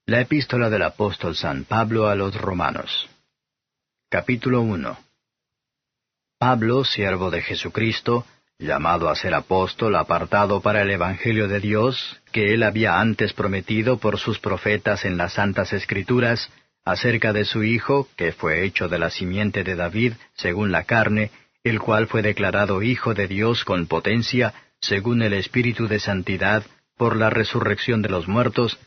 La epístola del apóstol San Pablo a los Romanos. Capítulo 1. Pablo, siervo de Jesucristo, llamado a ser apóstol, apartado para el Evangelio de Dios, que él había antes prometido por sus profetas en las Santas Escrituras, acerca de su Hijo, que fue hecho de la simiente de David, según la carne, el cual fue declarado Hijo de Dios con potencia, según el Espíritu de Santidad, por la resurrección de los muertos,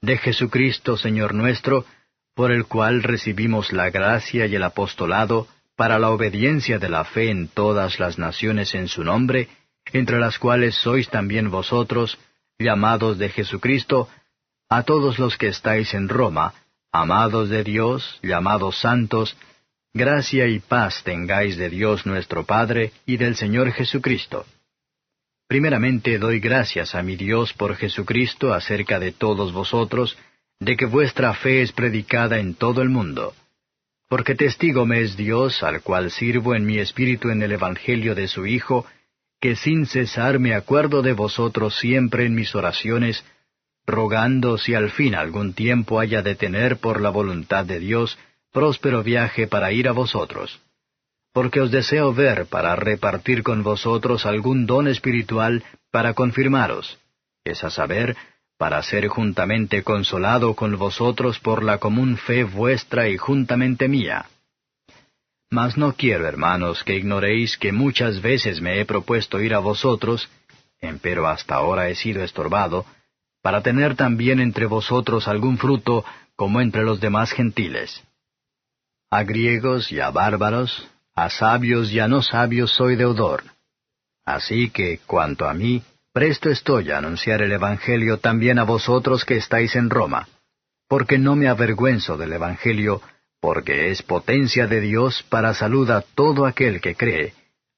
de Jesucristo Señor nuestro, por el cual recibimos la gracia y el apostolado, para la obediencia de la fe en todas las naciones en su nombre, entre las cuales sois también vosotros, llamados de Jesucristo, a todos los que estáis en Roma, amados de Dios, llamados santos, gracia y paz tengáis de Dios nuestro Padre y del Señor Jesucristo. Primeramente doy gracias a mi Dios por Jesucristo acerca de todos vosotros, de que vuestra fe es predicada en todo el mundo. Porque testigo me es Dios, al cual sirvo en mi espíritu en el Evangelio de su Hijo, que sin cesar me acuerdo de vosotros siempre en mis oraciones, rogando si al fin algún tiempo haya de tener por la voluntad de Dios próspero viaje para ir a vosotros. Porque os deseo ver para repartir con vosotros algún don espiritual para confirmaros, es a saber, para ser juntamente consolado con vosotros por la común fe vuestra y juntamente mía. Mas no quiero, hermanos, que ignoréis que muchas veces me he propuesto ir a vosotros, empero hasta ahora he sido estorbado, para tener también entre vosotros algún fruto, como entre los demás gentiles. A griegos y a bárbaros, a sabios y a no sabios soy deudor. Así que, cuanto a mí, presto estoy a anunciar el Evangelio también a vosotros que estáis en Roma, porque no me avergüenzo del Evangelio, porque es potencia de Dios para salud a todo aquel que cree,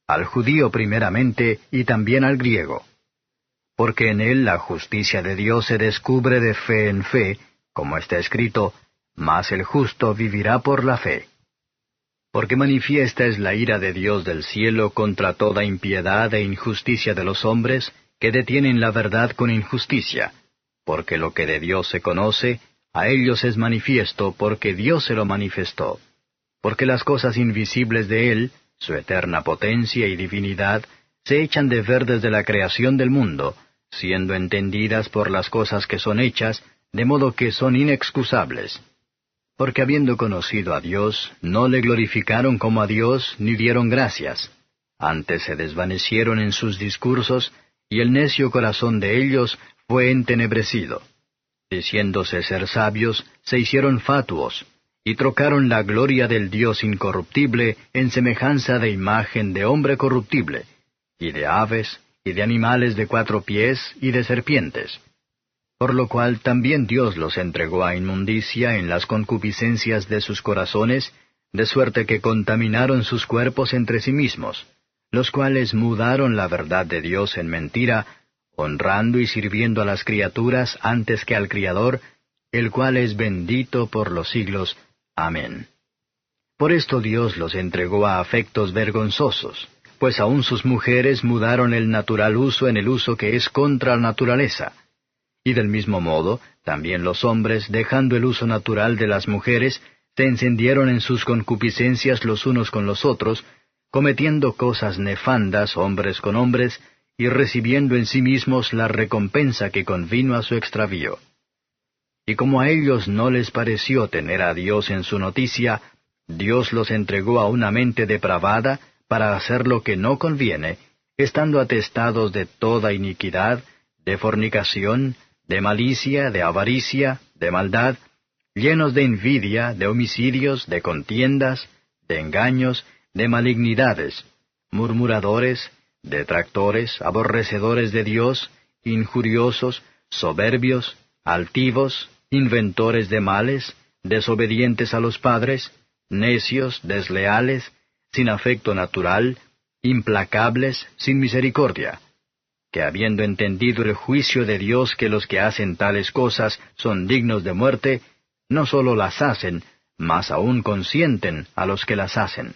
al judío primeramente y también al griego. Porque en él la justicia de Dios se descubre de fe en fe, como está escrito, mas el justo vivirá por la fe. Porque manifiesta es la ira de Dios del cielo contra toda impiedad e injusticia de los hombres, que detienen la verdad con injusticia, porque lo que de Dios se conoce, a ellos es manifiesto, porque Dios se lo manifestó. Porque las cosas invisibles de Él, su eterna potencia y divinidad, se echan de ver desde la creación del mundo, siendo entendidas por las cosas que son hechas, de modo que son inexcusables. Porque habiendo conocido a Dios, no le glorificaron como a Dios, ni dieron gracias. Antes se desvanecieron en sus discursos, y el necio corazón de ellos fue entenebrecido. Diciéndose ser sabios, se hicieron fatuos, y trocaron la gloria del Dios incorruptible en semejanza de imagen de hombre corruptible, y de aves, y de animales de 4 pies, y de serpientes. Por lo cual también Dios los entregó a inmundicia en las concupiscencias de sus corazones, de suerte que contaminaron sus cuerpos entre sí mismos, los cuales mudaron la verdad de Dios en mentira, honrando y sirviendo a las criaturas antes que al Criador, el cual es bendito por los siglos. Amén. Por esto Dios los entregó a afectos vergonzosos, pues aun sus mujeres mudaron el natural uso en el uso que es contra la naturaleza. Y del mismo modo, también los hombres, dejando el uso natural de las mujeres, se encendieron en sus concupiscencias los unos con los otros, cometiendo cosas nefandas hombres con hombres, y recibiendo en sí mismos la recompensa que convino a su extravío. Y como a ellos no les pareció tener a Dios en su noticia, Dios los entregó a una mente depravada para hacer lo que no conviene, estando atestados de toda iniquidad, de fornicación, de malicia, de avaricia, de maldad, llenos de envidia, de homicidios, de contiendas, de engaños, de malignidades, murmuradores, detractores, aborrecedores de Dios, injuriosos, soberbios, altivos, inventores de males, desobedientes a los padres, necios, desleales, sin afecto natural, implacables, sin misericordia, que habiendo entendido el juicio de Dios que los que hacen tales cosas son dignos de muerte, no sólo las hacen, mas aún consienten a los que las hacen.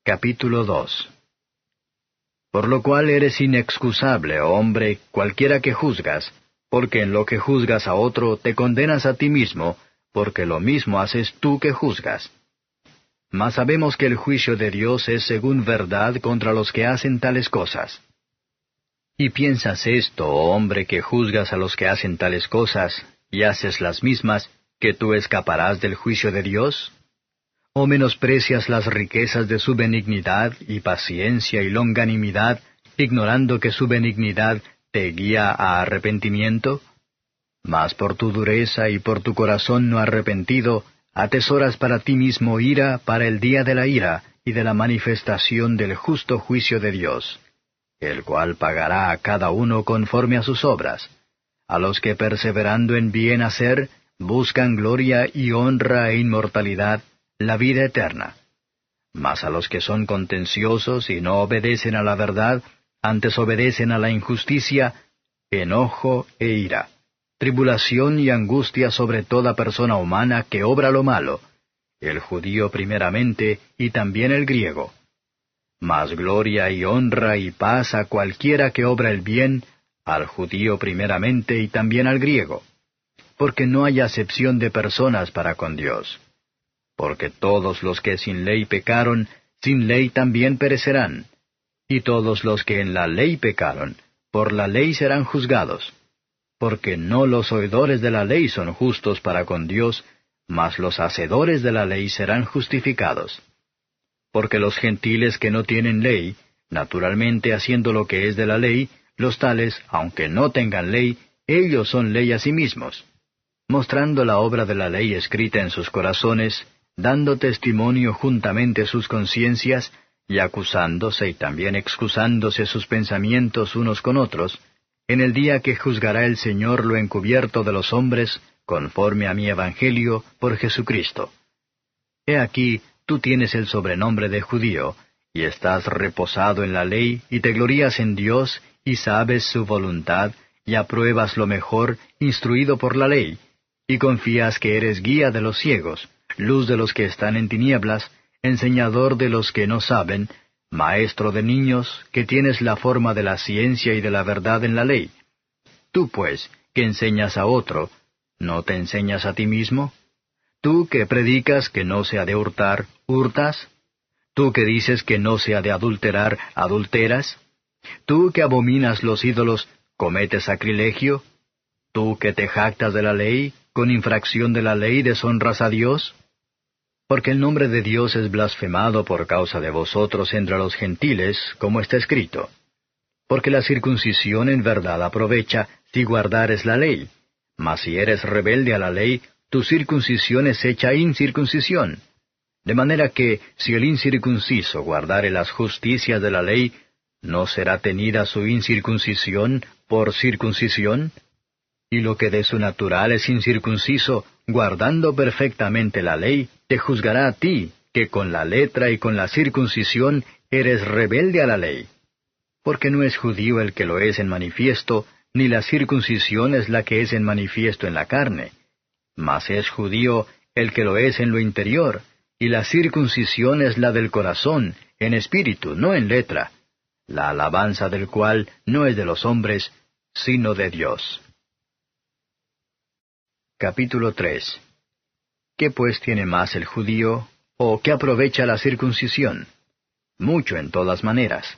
Capítulo 2. Por lo cual eres inexcusable, oh hombre, cualquiera que juzgas, Porque en lo que juzgas a otro, te condenas a ti mismo, porque lo mismo haces tú que juzgas. Mas sabemos que el juicio de Dios es según verdad contra los que hacen tales cosas. ¿Y piensas esto, oh hombre, que juzgas a los que hacen tales cosas, y haces las mismas, que tú escaparás del juicio de Dios? ¿O menosprecias las riquezas de su benignidad y paciencia y longanimidad, ignorando que su benignidad te guía a arrepentimiento? Mas por tu dureza y por tu corazón no arrepentido, atesoras para ti mismo ira para el día de la ira y de la manifestación del justo juicio de Dios, el cual pagará a cada uno conforme a sus obras, a los que perseverando en bien hacer, buscan gloria y honra e inmortalidad, la vida eterna. Mas a los que son contenciosos y no obedecen a la verdad, antes obedecen a la injusticia, enojo e ira, tribulación y angustia sobre toda persona humana que obra lo malo, el judío primeramente y también el griego. Mas gloria y honra y paz a cualquiera que obra el bien, al judío primeramente y también al griego, porque no hay acepción de personas para con Dios. Porque todos los que sin ley pecaron, sin ley también perecerán, y todos los que en la ley pecaron, por la ley serán juzgados. Porque no los oidores de la ley son justos para con Dios, mas los hacedores de la ley serán justificados. Porque los gentiles que no tienen ley, naturalmente haciendo lo que es de la ley, los tales, aunque no tengan ley, ellos son ley a sí mismos, mostrando la obra de la ley escrita en sus corazones, dando testimonio juntamente sus conciencias, y acusándose y también excusándose sus pensamientos unos con otros, en el día que juzgará el Señor lo encubierto de los hombres, conforme a mi evangelio, por Jesucristo. He aquí, tú tienes el sobrenombre de judío, y estás reposado en la ley, y te glorías en Dios, y sabes su voluntad, y apruebas lo mejor, instruido por la ley, y confías que eres guía de los ciegos, luz de los que están en tinieblas, enseñador de los que no saben, maestro de niños, que tienes la forma de la ciencia y de la verdad en la ley. Tú, pues, que enseñas a otro, ¿no te enseñas a ti mismo? Tú que predicas que no se ha de hurtar, ¿hurtas? ¿Tú que dices que no se ha de adulterar, adulteras? ¿Tú que abominas los ídolos, cometes sacrilegio? ¿Tú que te jactas de la ley, con infracción de la ley deshonras a Dios? Porque el nombre de Dios es blasfemado por causa de vosotros entre los gentiles, como está escrito. Porque la circuncisión en verdad aprovecha si guardares la ley, mas si eres rebelde a la ley, tu circuncisión es hecha incircuncisión. De manera que, si el incircunciso guardare las justicias de la ley, ¿no será tenida su incircuncisión por circuncisión? Y lo que de su natural es incircunciso, guardando perfectamente la ley, te juzgará a ti, que con la letra y con la circuncisión eres rebelde a la ley. Porque no es judío el que lo es en manifiesto, ni la circuncisión es la que es en manifiesto en la carne. Mas es judío el que lo es en lo interior, y la circuncisión es la del corazón, en espíritu, no en letra, la alabanza del cual no es de los hombres, sino de Dios. Capítulo 3. ¿Qué pues tiene más el judío, o qué aprovecha la circuncisión? Mucho en todas maneras.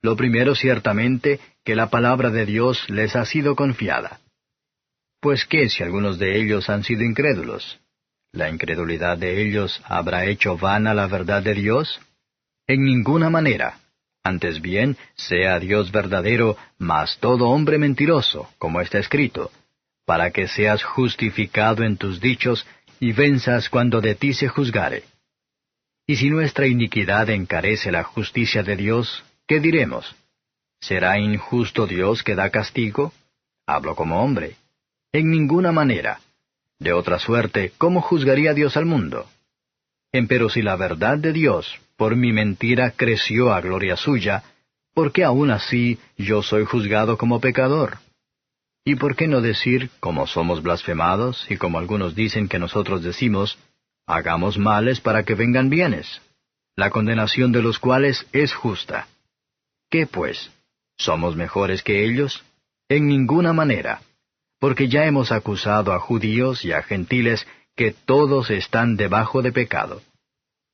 Lo primero ciertamente, que la palabra de Dios les ha sido confiada. Pues qué si algunos de ellos han sido incrédulos. ¿La incredulidad de ellos habrá hecho vana la verdad de Dios? En ninguna manera. Antes bien, sea Dios verdadero, mas todo hombre mentiroso, como está escrito, para que seas justificado en tus dichos, y venzas cuando de ti se juzgare. Y si nuestra iniquidad encarece la justicia de Dios, ¿qué diremos? ¿Será injusto Dios que da castigo? Hablo como hombre. En ninguna manera. De otra suerte, ¿cómo juzgaría Dios al mundo? Empero si la verdad de Dios, por mi mentira, creció a gloria suya, ¿por qué aún así yo soy juzgado como pecador? ¿Y por qué no decir, como somos blasfemados, y como algunos dicen que nosotros decimos, hagamos males para que vengan bienes, la condenación de los cuales es justa? ¿Qué pues? ¿Somos mejores que ellos? En ninguna manera. porque ya hemos acusado a judíos y a gentiles que todos están debajo de pecado.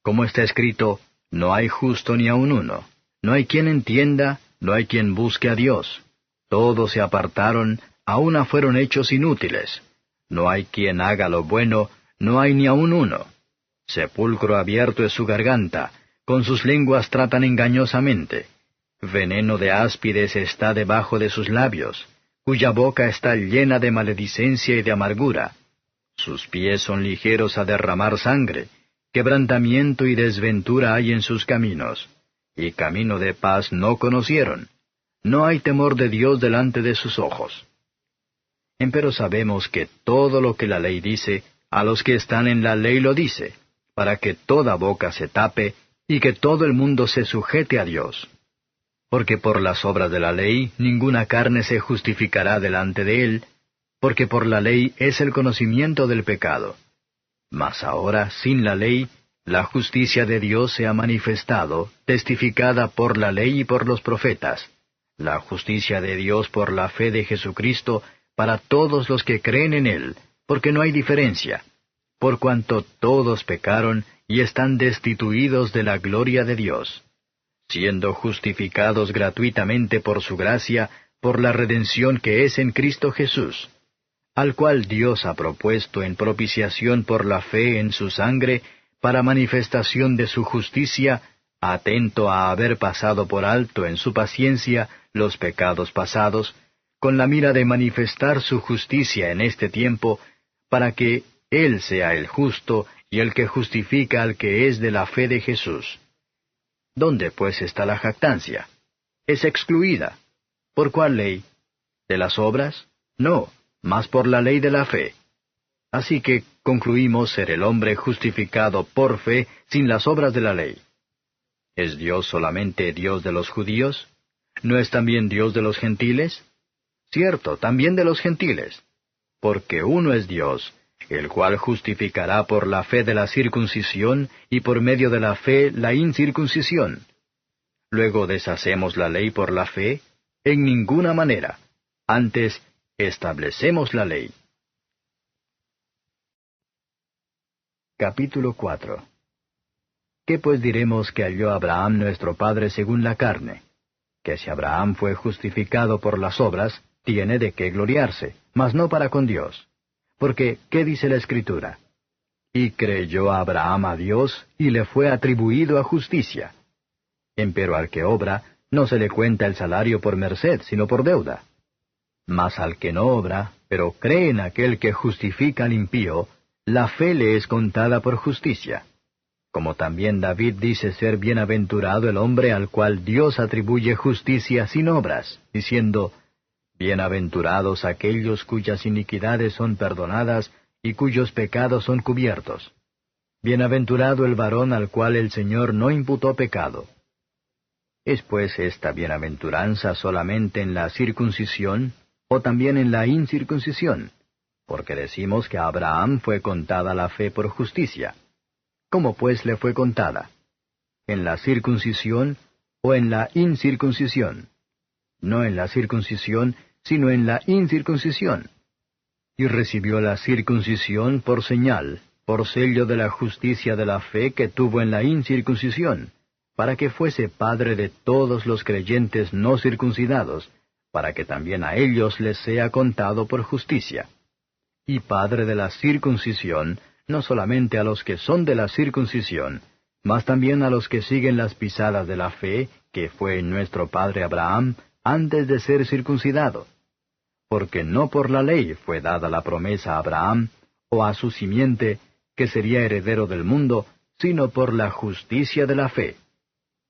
Como está escrito, no hay justo ni aun uno, no hay quien entienda, no hay quien busque a Dios. Todos se apartaron, a una fueron hechos inútiles. No hay quien haga lo bueno, no hay ni aun uno. Sepulcro abierto es su garganta, con sus lenguas tratan engañosamente. Veneno de áspides está debajo de sus labios, cuya boca está llena de maledicencia y de amargura. Sus pies son ligeros a derramar sangre, quebrantamiento y desventura hay en sus caminos, y camino de paz no conocieron. No hay temor de Dios delante de sus ojos. Empero sabemos que todo lo que la ley dice, a los que están en la ley lo dice, para que toda boca se tape, y que todo el mundo se sujete a Dios. Porque por las obras de la ley ninguna carne se justificará delante de él, porque por la ley es el conocimiento del pecado. Mas ahora, sin la ley, la justicia de Dios se ha manifestado, testificada por la ley y por los profetas, la justicia de Dios por la fe de Jesucristo para todos los que creen en él, porque no hay diferencia, por cuanto todos pecaron y están destituidos de la gloria de Dios, siendo justificados gratuitamente por su gracia, por la redención que es en Cristo Jesús, al cual Dios ha propuesto en propiciación por la fe en su sangre, para manifestación de su justicia, atento a haber pasado por alto en su paciencia los pecados pasados, con la mira de manifestar su justicia en este tiempo, para que Él sea el justo y el que justifica al que es de la fe de Jesús. ¿Dónde pues está la jactancia? Es excluida. ¿Por cuál ley? ¿De las obras? No, mas por la ley de la fe. Así que concluimos ser el hombre justificado por fe sin las obras de la ley. ¿Es Dios solamente Dios de los judíos? ¿No es también Dios de los gentiles? Cierto, también de los gentiles. Porque uno es Dios, el cual justificará por la fe de la circuncisión y por medio de la fe la incircuncisión. Luego deshacemos la ley por la fe, en ninguna manera. Antes, establecemos la ley. Capítulo 4. ¿Qué pues diremos que halló Abraham nuestro padre según la carne? Que si Abraham fue justificado por las obras, tiene de qué gloriarse, mas no para con Dios. Porque, ¿qué dice la Escritura? Y creyó Abraham a Dios, y le fue atribuido a justicia. Empero al que obra, no se le cuenta el salario por merced, sino por deuda. Mas al que no obra, pero cree en aquel que justifica al impío, la fe le es contada por justicia. Como también David dice ser bienaventurado el hombre al cual Dios atribuye justicia sin obras, diciendo, Bienaventurados aquellos cuyas iniquidades son perdonadas y cuyos pecados son cubiertos. Bienaventurado el varón al cual el Señor no imputó pecado. ¿Es pues esta bienaventuranza solamente en la circuncisión, o también en la incircuncisión? Porque decimos que a Abraham fue contada la fe por justicia. ¿Cómo pues le fue contada? ¿En la circuncisión o en la incircuncisión? No en la circuncisión, sino en la incircuncisión. Y recibió la circuncisión por señal, por sello de la justicia de la fe que tuvo en la incircuncisión, para que fuese padre de todos los creyentes no circuncidados, para que también a ellos les sea contado por justicia. Y padre de la circuncisión, no solamente a los que son de la circuncisión, mas también a los que siguen las pisadas de la fe, que fue en nuestro padre Abraham, antes de ser circuncidado. Porque no por la ley fue dada la promesa a Abraham, o a su simiente, que sería heredero del mundo, sino por la justicia de la fe.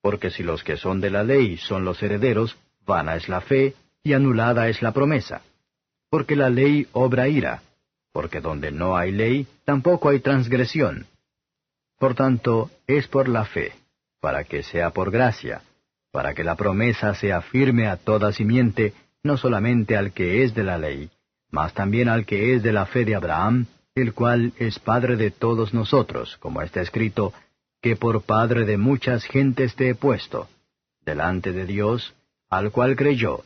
Porque si los que son de la ley son los herederos, vana es la fe, y anulada es la promesa. Porque la ley obra ira, porque donde no hay ley, tampoco hay transgresión. Por tanto, es por la fe, para que sea por gracia, para que la promesa sea firme a toda simiente, no solamente al que es de la ley, mas también al que es de la fe de Abraham, el cual es padre de todos nosotros, como está escrito, que por padre de muchas gentes te he puesto, delante de Dios, al cual creyó,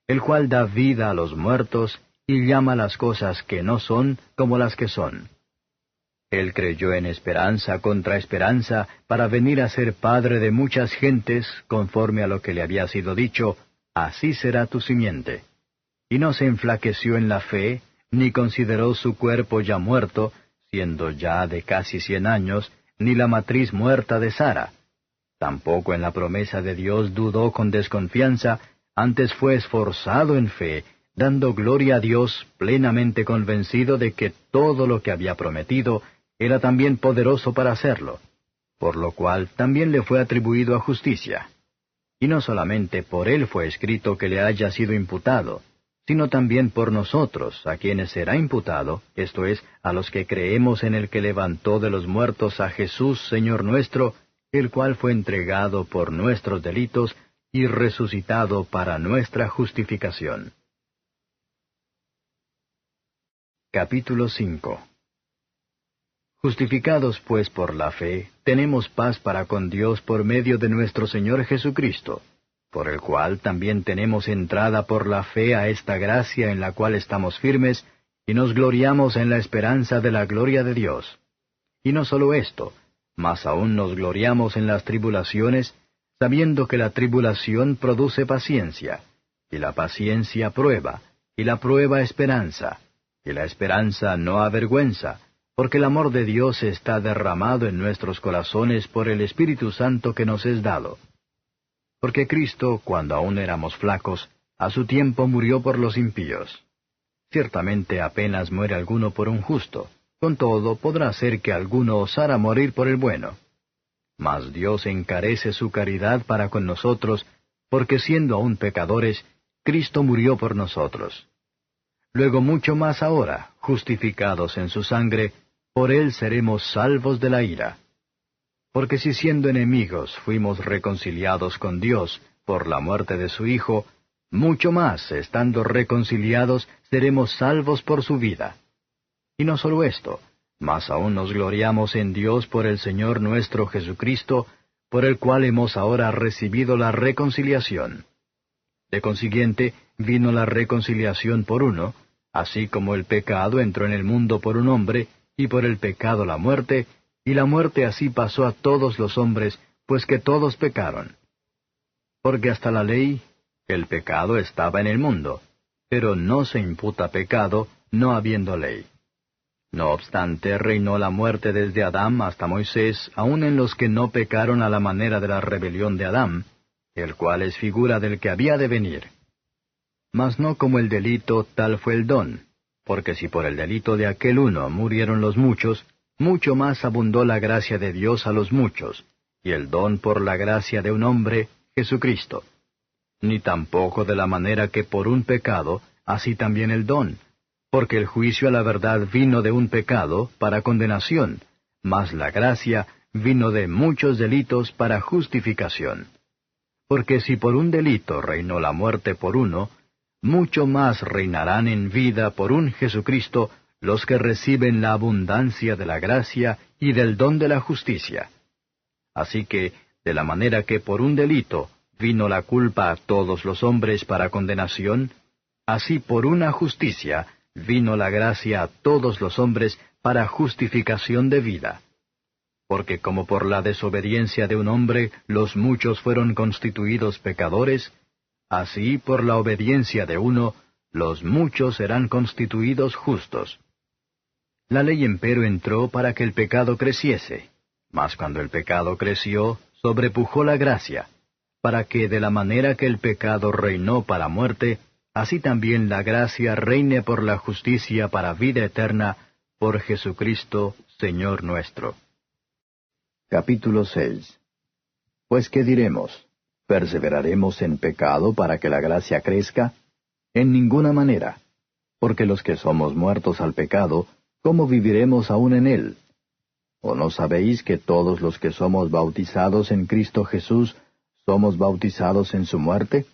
el cual da vida a los muertos, y llama las cosas que no son como las que son. Él creyó en esperanza contra esperanza para venir a ser padre de muchas gentes, conforme a lo que le había sido dicho, así será tu simiente. Y no se enflaqueció en la fe, ni consideró su cuerpo ya muerto, siendo ya de casi 100 años, ni la matriz muerta de Sara. Tampoco en la promesa de Dios dudó con desconfianza, antes fue esforzado en fe, dando gloria a Dios, plenamente convencido de que todo lo que había prometido era también poderoso para hacerlo, por lo cual también le fue atribuido a justicia. Y no solamente por él fue escrito que le haya sido imputado, sino también por nosotros, a quienes será imputado, esto es, a los que creemos en el que levantó de los muertos a Jesús, Señor nuestro, el cual fue entregado por nuestros delitos y resucitado para nuestra justificación. Capítulo 5. Justificados pues por la fe, tenemos paz para con Dios por medio de nuestro Señor Jesucristo, por el cual también tenemos entrada por la fe a esta gracia en la cual estamos firmes, y nos gloriamos en la esperanza de la gloria de Dios. Y no solo esto, mas aún nos gloriamos en las tribulaciones, sabiendo que la tribulación produce paciencia, y la paciencia prueba, y la prueba esperanza, y la esperanza no avergüenza, porque el amor de Dios está derramado en nuestros corazones por el Espíritu Santo que nos es dado. Porque Cristo, cuando aún éramos flacos, a su tiempo murió por los impíos. Ciertamente apenas muere alguno por un justo, con todo podrá ser que alguno osara morir por el bueno. Mas Dios encarece su caridad para con nosotros, porque siendo aún pecadores, Cristo murió por nosotros. Luego mucho más ahora, justificados en su sangre, por él seremos salvos de la ira. Porque si siendo enemigos fuimos reconciliados con Dios por la muerte de su Hijo, mucho más, estando reconciliados, seremos salvos por su vida. Y no solo esto, mas aún nos gloriamos en Dios por el Señor nuestro Jesucristo, por el cual hemos ahora recibido la reconciliación. De consiguiente, vino la reconciliación por uno, así como el pecado entró en el mundo por un hombre, y por el pecado la muerte, y la muerte así pasó a todos los hombres, pues que todos pecaron. Porque hasta la ley, el pecado estaba en el mundo, pero no se imputa pecado, no habiendo ley. No obstante, reinó la muerte desde Adán hasta Moisés, aun en los que no pecaron a la manera de la rebelión de Adán, el cual es figura del que había de venir. Mas no como el delito, tal fue el don, porque si por el delito de aquel uno murieron los muchos, mucho más abundó la gracia de Dios a los muchos, y el don por la gracia de un hombre, Jesucristo. Ni tampoco de la manera que por un pecado, así también el don, porque el juicio a la verdad vino de un pecado para condenación, mas la gracia vino de muchos delitos para justificación. Porque si por un delito reinó la muerte por uno, mucho más reinarán en vida por un Jesucristo los que reciben la abundancia de la gracia y del don de la justicia. Así que, de la manera que por un delito vino la culpa a todos los hombres para condenación, así por una justicia vino la gracia a todos los hombres para justificación de vida. Porque como por la desobediencia de un hombre los muchos fueron constituidos pecadores, así por la obediencia de uno, los muchos serán constituidos justos. La ley empero entró para que el pecado creciese, mas cuando el pecado creció, sobrepujó la gracia, para que de la manera que el pecado reinó para muerte, así también la gracia reine por la justicia para vida eterna, por Jesucristo, Señor nuestro. Capítulo 6. Pues, ¿qué diremos? ¿Perseveraremos en pecado para que la gracia crezca? En ninguna manera. Porque los que somos muertos al pecado, ¿cómo viviremos aún en él? ¿O no sabéis que todos los que somos bautizados en Cristo Jesús, somos bautizados en su muerte?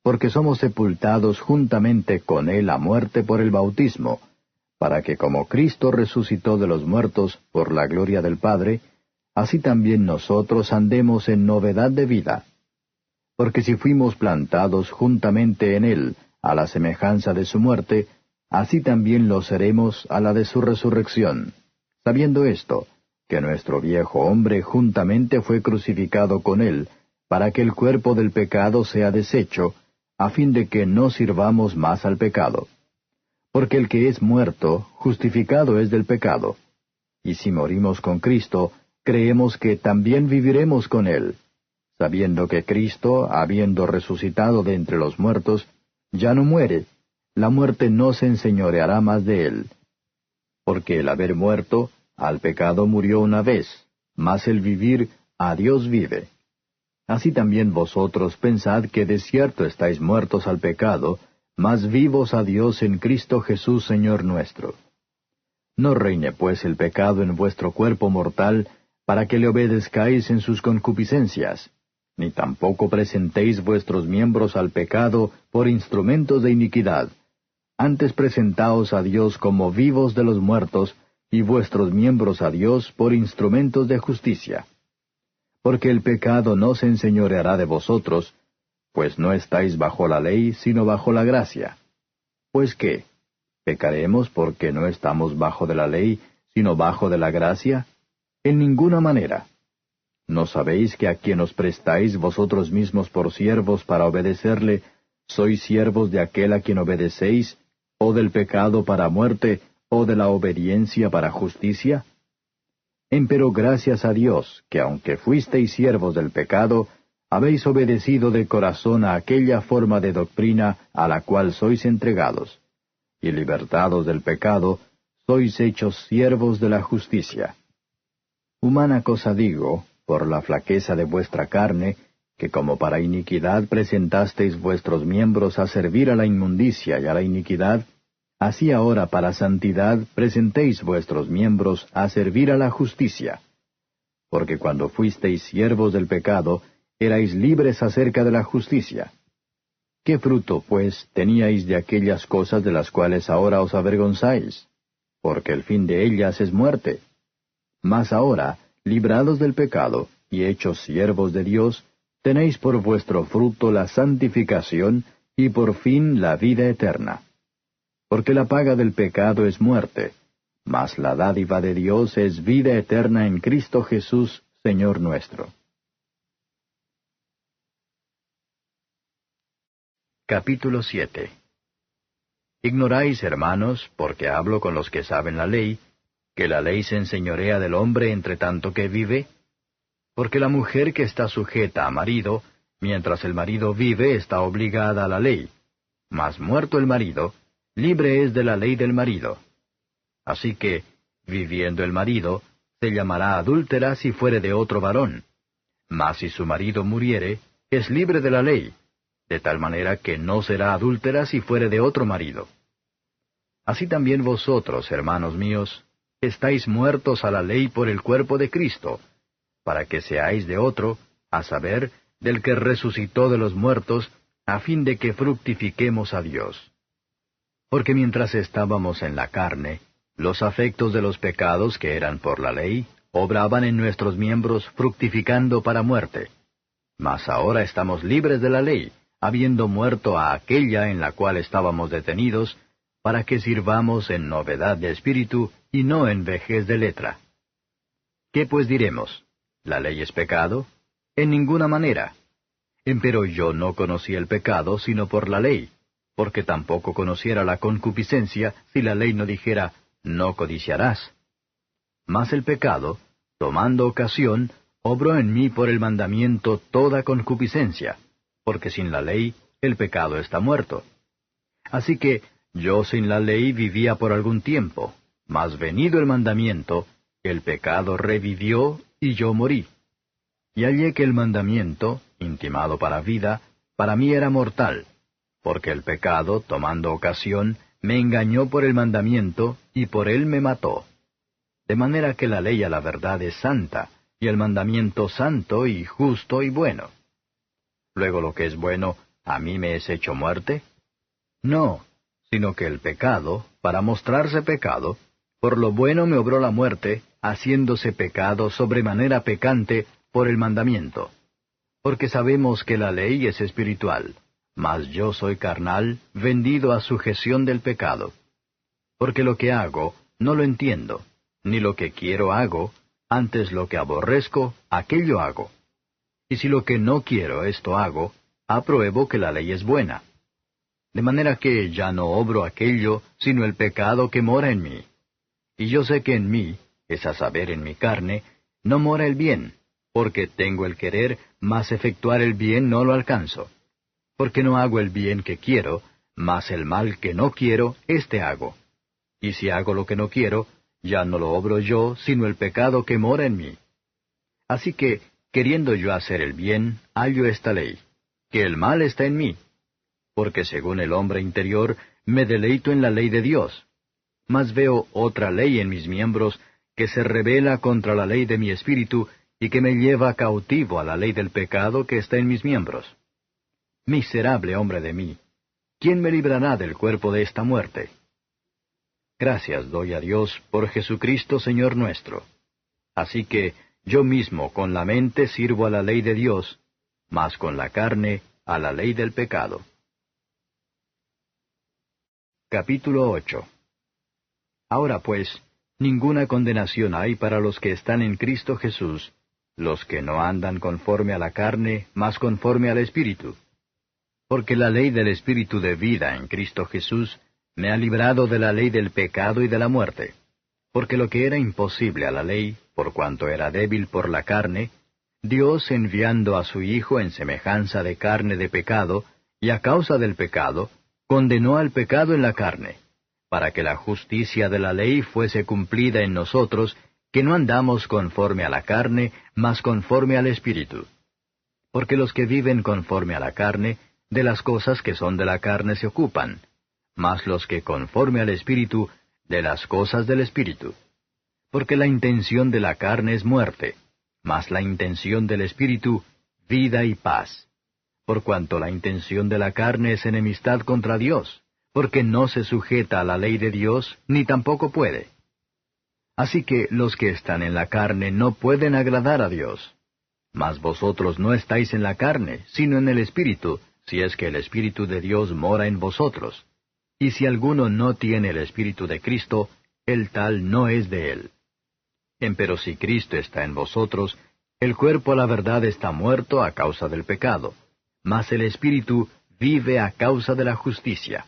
Porque somos sepultados juntamente con él a muerte por el bautismo, para que como Cristo resucitó de los muertos por la gloria del Padre, así también nosotros andemos en novedad de vida. Porque si fuimos plantados juntamente en él, a la semejanza de su muerte, así también lo seremos a la de su resurrección, sabiendo esto, que nuestro viejo hombre juntamente fue crucificado con él, para que el cuerpo del pecado sea deshecho, a fin de que no sirvamos más al pecado. Porque el que es muerto, justificado es del pecado. Y si morimos con Cristo, creemos que también viviremos con él, sabiendo que Cristo, habiendo resucitado de entre los muertos, ya no muere, la muerte no se enseñoreará más de él. Porque el haber muerto, al pecado murió una vez, mas el vivir, a Dios vive. Así también vosotros pensad que de cierto estáis muertos al pecado, mas vivos a Dios en Cristo Jesús Señor nuestro. No reine pues el pecado en vuestro cuerpo mortal, para que le obedezcáis en sus concupiscencias, ni tampoco presentéis vuestros miembros al pecado por instrumentos de iniquidad. Antes presentaos a Dios como vivos de los muertos, y vuestros miembros a Dios por instrumentos de justicia. Porque el pecado no se enseñoreará de vosotros, pues no estáis bajo la ley, sino bajo la gracia. Pues qué, ¿pecaremos porque no estamos bajo de la ley, sino bajo de la gracia? En ninguna manera. ¿No sabéis que a quien os prestáis vosotros mismos por siervos para obedecerle, sois siervos de aquel a quien obedecéis, o del pecado para muerte, o de la obediencia para justicia? Empero gracias a Dios, que aunque fuisteis siervos del pecado, habéis obedecido de corazón a aquella forma de doctrina a la cual sois entregados, y libertados del pecado, sois hechos siervos de la justicia. Humana cosa digo, por la flaqueza de vuestra carne, que como para iniquidad presentasteis vuestros miembros a servir a la inmundicia y a la iniquidad, así ahora para santidad presentéis vuestros miembros a servir a la justicia. Porque cuando fuisteis siervos del pecado, erais libres acerca de la justicia. ¿Qué fruto, pues, teníais de aquellas cosas de las cuales ahora os avergonzáis? Porque el fin de ellas es muerte. Mas ahora, librados del pecado, y hechos siervos de Dios, tenéis por vuestro fruto la santificación, y por fin la vida eterna. Porque la paga del pecado es muerte, mas la dádiva de Dios es vida eterna en Cristo Jesús, Señor nuestro. Capítulo 7. Ignoráis, hermanos, porque hablo con los que saben la ley, que la ley se enseñorea del hombre entre tanto que vive? Porque la mujer que está sujeta a marido, mientras el marido vive, está obligada a la ley. Mas muerto el marido, libre es de la ley del marido. Así que, viviendo el marido, se llamará adúltera si fuere de otro varón. Mas si su marido muriere, es libre de la ley, de tal manera que no será adúltera si fuere de otro marido. Así también vosotros, hermanos míos, estáis muertos a la ley por el cuerpo de Cristo, para que seáis de otro, a saber, del que resucitó de los muertos, a fin de que fructifiquemos a Dios. Porque mientras estábamos en la carne, los afectos de los pecados que eran por la ley, obraban en nuestros miembros fructificando para muerte. Mas ahora estamos libres de la ley, habiendo muerto a aquella en la cual estábamos detenidos, para que sirvamos en novedad de espíritu y no en vejez de letra. ¿Qué pues diremos? ¿La ley es pecado? En ninguna manera. Empero yo no conocí el pecado sino por la ley, porque tampoco conociera la concupiscencia si la ley no dijera, no codiciarás. Mas el pecado, tomando ocasión, obró en mí por el mandamiento toda concupiscencia, porque sin la ley el pecado está muerto. Así que yo sin la ley vivía por algún tiempo, mas venido el mandamiento, el pecado revivió y yo morí. Y hallé que el mandamiento, intimado para vida, para mí era mortal, porque el pecado, tomando ocasión, me engañó por el mandamiento, y por él me mató. De manera que la ley a la verdad es santa, y el mandamiento santo y justo y bueno. Luego lo que es bueno, ¿a mí me es hecho muerte? No, sino que el pecado, para mostrarse pecado, por lo bueno me obró la muerte, haciéndose pecado sobremanera pecante por el mandamiento. Porque sabemos que la ley es espiritual, mas yo soy carnal, vendido a sujeción del pecado. Porque lo que hago, no lo entiendo, ni lo que quiero hago, antes lo que aborrezco, aquello hago. Y si lo que no quiero esto hago, apruebo que la ley es buena. De manera que ya no obro aquello, sino el pecado que mora en mí. Y yo sé que en mí, es a saber en mi carne, no mora el bien, porque tengo el querer, mas efectuar el bien no lo alcanzo. Porque no hago el bien que quiero, mas el mal que no quiero, éste hago. Y si hago lo que no quiero, ya no lo obro yo, sino el pecado que mora en mí. Así que, queriendo yo hacer el bien, hallo esta ley, que el mal está en mí. Porque según el hombre interior, me deleito en la ley de Dios. Mas veo otra ley en mis miembros, que se rebela contra la ley de mi espíritu, y que me lleva cautivo a la ley del pecado que está en mis miembros. Miserable hombre de mí, ¿quién me librará del cuerpo de esta muerte? Gracias doy a Dios por Jesucristo Señor nuestro. Así que yo mismo con la mente sirvo a la ley de Dios, mas con la carne a la ley del pecado. Capítulo 8. Ahora pues, ninguna condenación hay para los que están en Cristo Jesús, los que no andan conforme a la carne, mas conforme al Espíritu. Porque la ley del Espíritu de vida en Cristo Jesús me ha librado de la ley del pecado y de la muerte. Porque lo que era imposible a la ley, por cuanto era débil por la carne, Dios enviando a su Hijo en semejanza de carne de pecado, y a causa del pecado, condenó al pecado en la carne, para que la justicia de la ley fuese cumplida en nosotros, que no andamos conforme a la carne, mas conforme al Espíritu. Porque los que viven conforme a la carne, de las cosas que son de la carne se ocupan, mas los que conforme al Espíritu, de las cosas del Espíritu. Porque la intención de la carne es muerte, mas la intención del Espíritu, vida y paz. Por cuanto la intención de la carne es enemistad contra Dios, porque no se sujeta a la ley de Dios, ni tampoco puede. Así que los que están en la carne no pueden agradar a Dios. Mas vosotros no estáis en la carne, sino en el Espíritu, si es que el Espíritu de Dios mora en vosotros. Y si alguno no tiene el Espíritu de Cristo, el tal no es de él. Empero si Cristo está en vosotros, el cuerpo a la verdad está muerto a causa del pecado, mas el Espíritu vive a causa de la justicia.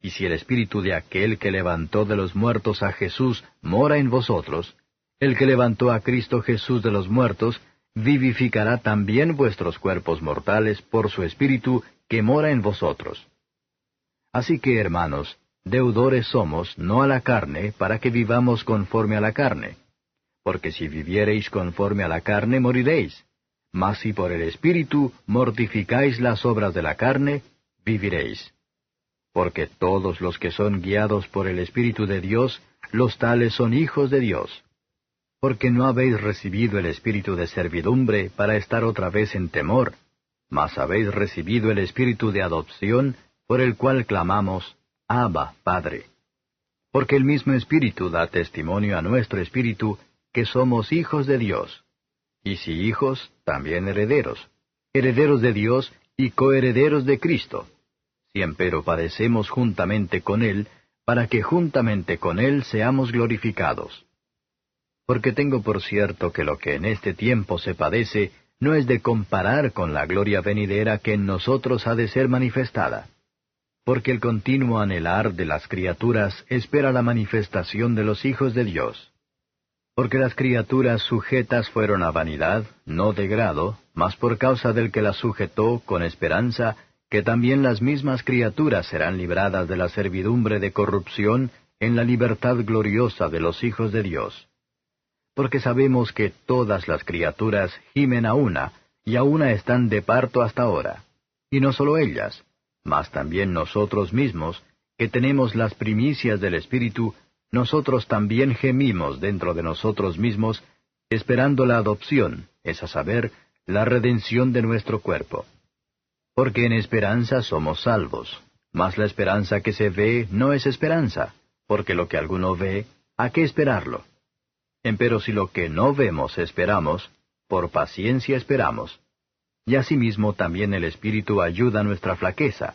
Y si el Espíritu de aquel que levantó de los muertos a Jesús mora en vosotros, el que levantó a Cristo Jesús de los muertos, vivificará también vuestros cuerpos mortales por su Espíritu que mora en vosotros. Así que, hermanos, deudores somos, no a la carne, para que vivamos conforme a la carne. Porque si viviereis conforme a la carne, moriréis. Mas si por el Espíritu mortificáis las obras de la carne, viviréis. Porque todos los que son guiados por el Espíritu de Dios, los tales son hijos de Dios. Porque no habéis recibido el espíritu de servidumbre para estar otra vez en temor, mas habéis recibido el espíritu de adopción, por el cual clamamos, Abba, Padre. Porque el mismo Espíritu da testimonio a nuestro espíritu que somos hijos de Dios. Y si hijos, también herederos, herederos de Dios y coherederos de Cristo. Si empero padecemos juntamente con Él, para que juntamente con Él seamos glorificados. Porque tengo por cierto que lo que en este tiempo se padece no es de comparar con la gloria venidera que en nosotros ha de ser manifestada. Porque el continuo anhelar de las criaturas espera la manifestación de los hijos de Dios. Porque las criaturas sujetas fueron a vanidad, no de grado, mas por causa del que las sujetó con esperanza, que también las mismas criaturas serán libradas de la servidumbre de corrupción en la libertad gloriosa de los hijos de Dios. Porque sabemos que todas las criaturas gimen a una, y a una están de parto hasta ahora. Y no solo ellas, mas también nosotros mismos, que tenemos las primicias del Espíritu, nosotros también gemimos dentro de nosotros mismos, esperando la adopción, es a saber, la redención de nuestro cuerpo. Porque en esperanza somos salvos, mas la esperanza que se ve no es esperanza, porque lo que alguno ve, ¿a qué esperarlo? Empero si lo que no vemos esperamos, por paciencia esperamos. Y asimismo también el Espíritu ayuda a nuestra flaqueza,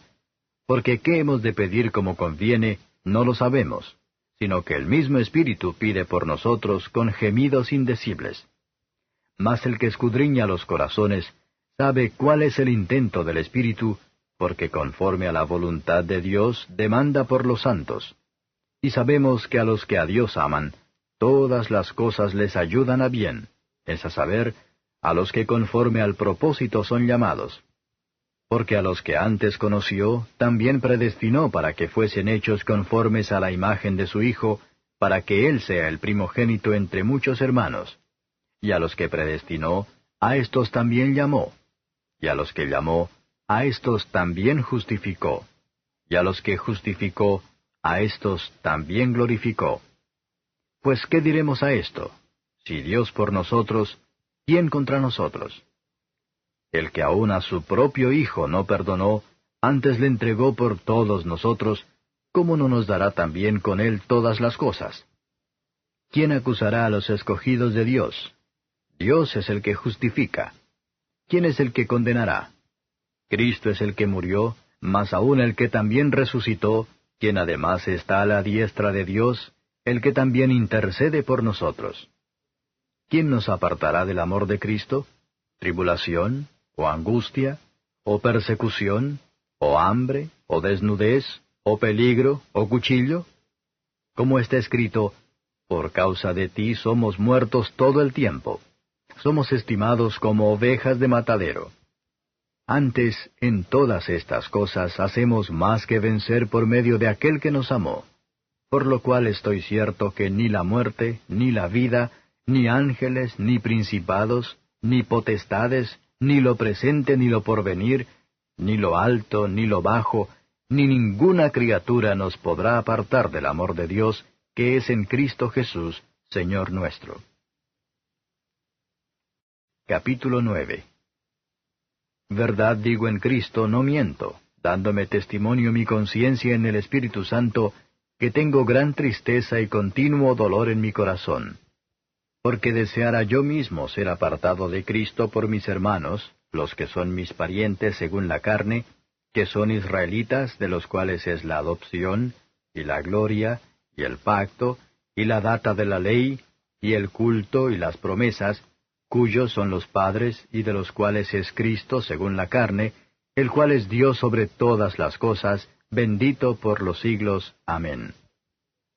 porque qué hemos de pedir como conviene, no lo sabemos, sino que el mismo Espíritu pide por nosotros con gemidos indecibles. Mas el que escudriña los corazones sabe cuál es el intento del Espíritu, porque conforme a la voluntad de Dios demanda por los santos. Y sabemos que a los que a Dios aman, todas las cosas les ayudan a bien, es a saber, a los que conforme al propósito son llamados. Porque a los que antes conoció, también predestinó para que fuesen hechos conformes a la imagen de su Hijo, para que Él sea el primogénito entre muchos hermanos. Y a los que predestinó, a éstos también llamó. Y a los que llamó, a éstos también justificó. Y a los que justificó, a éstos también glorificó. Pues, ¿qué diremos a esto? Si Dios por nosotros, ¿quién contra nosotros? El que aun a su propio Hijo no perdonó, antes le entregó por todos nosotros, ¿cómo no nos dará también con él todas las cosas? ¿Quién acusará a los escogidos de Dios? Dios es el que justifica. ¿Quién es el que condenará? Cristo es el que murió, mas aún el que también resucitó, quien además está a la diestra de Dios, el que también intercede por nosotros. ¿Quién nos apartará del amor de Cristo? ¿Tribulación, o angustia, o persecución, o hambre, o desnudez, o peligro, o cuchillo? Como está escrito, por causa de ti somos muertos todo el tiempo. Somos estimados como ovejas de matadero. Antes, en todas estas cosas hacemos más que vencer por medio de aquel que nos amó. Por lo cual estoy cierto que ni la muerte, ni la vida, ni ángeles, ni principados, ni potestades, ni lo presente, ni lo porvenir, ni lo alto, ni lo bajo, ni ninguna criatura nos podrá apartar del amor de Dios, que es en Cristo Jesús, Señor nuestro. Capítulo 9. Verdad digo en Cristo, no miento, dándome testimonio mi conciencia en el Espíritu Santo, que tengo gran tristeza y continuo dolor en mi corazón. Porque deseara yo mismo ser apartado de Cristo por mis hermanos, los que son mis parientes según la carne, que son israelitas, de los cuales es la adopción, y la gloria, y el pacto, y la data de la ley, y el culto, y las promesas, cuyos son los padres, y de los cuales es Cristo según la carne, el cual es Dios sobre todas las cosas, bendito por los siglos. Amén.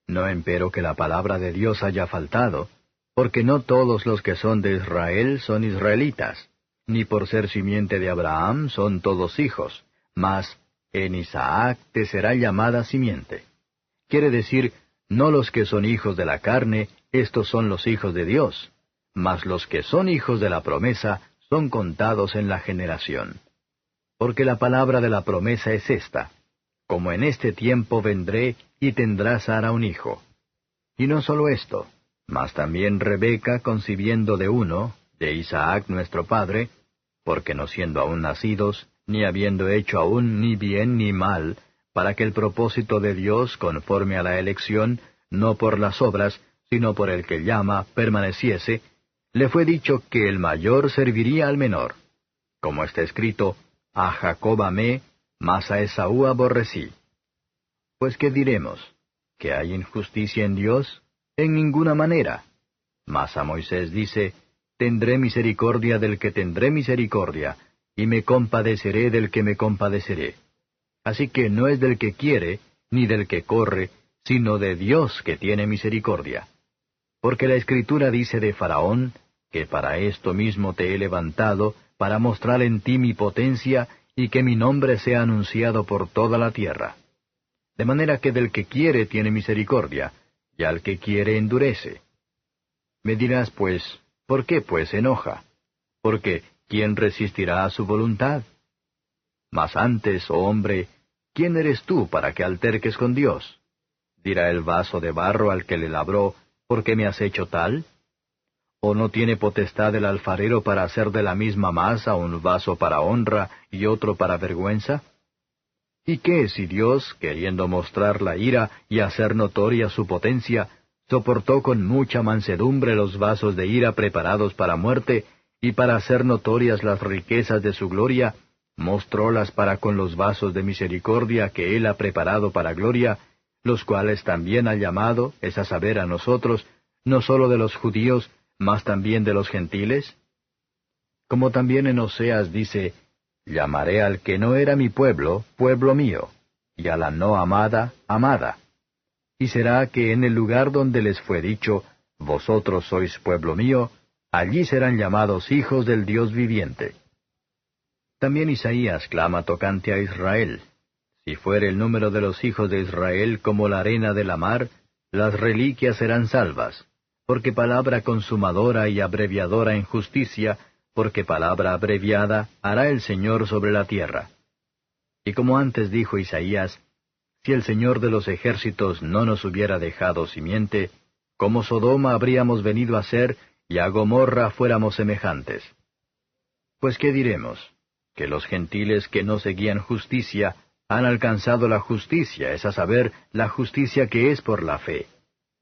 No empero que la palabra de Dios haya faltado, porque no todos los que son de Israel son israelitas, ni por ser simiente de Abraham son todos hijos, mas en Isaac te será llamada simiente. Quiere decir, no los que son hijos de la carne, estos son los hijos de Dios, mas los que son hijos de la promesa son contados en la generación. Porque la palabra de la promesa es esta: como en este tiempo vendré y tendrá Sara un hijo. Y no solo esto, mas también Rebeca concibiendo de uno, de Isaac nuestro padre, porque no siendo aún nacidos, ni habiendo hecho aún ni bien ni mal, para que el propósito de Dios conforme a la elección, no por las obras, sino por el que llama, permaneciese, le fue dicho que el mayor serviría al menor. Como está escrito, a Jacob amé, mas a Esaú aborrecí. Pues ¿qué diremos? ¿Que hay injusticia en Dios? En ninguna manera. Mas a Moisés dice, tendré misericordia del que tendré misericordia, y me compadeceré del que me compadeceré. Así que no es del que quiere, ni del que corre, sino de Dios que tiene misericordia. Porque la Escritura dice de Faraón, que para esto mismo te he levantado, para mostrar en ti mi potencia, y que mi nombre sea anunciado por toda la tierra. De manera que del que quiere tiene misericordia, y al que quiere endurece. Me dirás, pues, ¿por qué pues enoja? Porque, ¿quién resistirá a su voluntad? Mas antes, oh hombre, ¿quién eres tú para que alterques con Dios? ¿Dirá el vaso de barro al que le labró, ¿por qué me has hecho tal? ¿O no tiene potestad el alfarero para hacer de la misma masa un vaso para honra y otro para vergüenza? ¿Y qué si Dios, queriendo mostrar la ira y hacer notoria su potencia, soportó con mucha mansedumbre los vasos de ira preparados para muerte, y para hacer notorias las riquezas de su gloria, mostrólas para con los vasos de misericordia que Él ha preparado para gloria, los cuales también ha llamado, es a saber, a nosotros, no sólo de los judíos, mas también de los gentiles? Como también en Oseas dice, llamaré al que no era mi pueblo, pueblo mío, y a la no amada, amada. Y será que en el lugar donde les fue dicho, vosotros sois pueblo mío, allí serán llamados hijos del Dios viviente. También Isaías clama tocante a Israel. Si fuere el número de los hijos de Israel como la arena de la mar, las reliquias serán salvas, porque palabra consumadora y abreviadora en justicia, porque palabra abreviada hará el Señor sobre la tierra. Y como antes dijo Isaías, si el Señor de los ejércitos no nos hubiera dejado simiente, como Sodoma habríamos venido a ser, y a Gomorra fuéramos semejantes. Pues ¿qué diremos? Que los gentiles que no seguían justicia han alcanzado la justicia, es a saber, la justicia que es por la fe.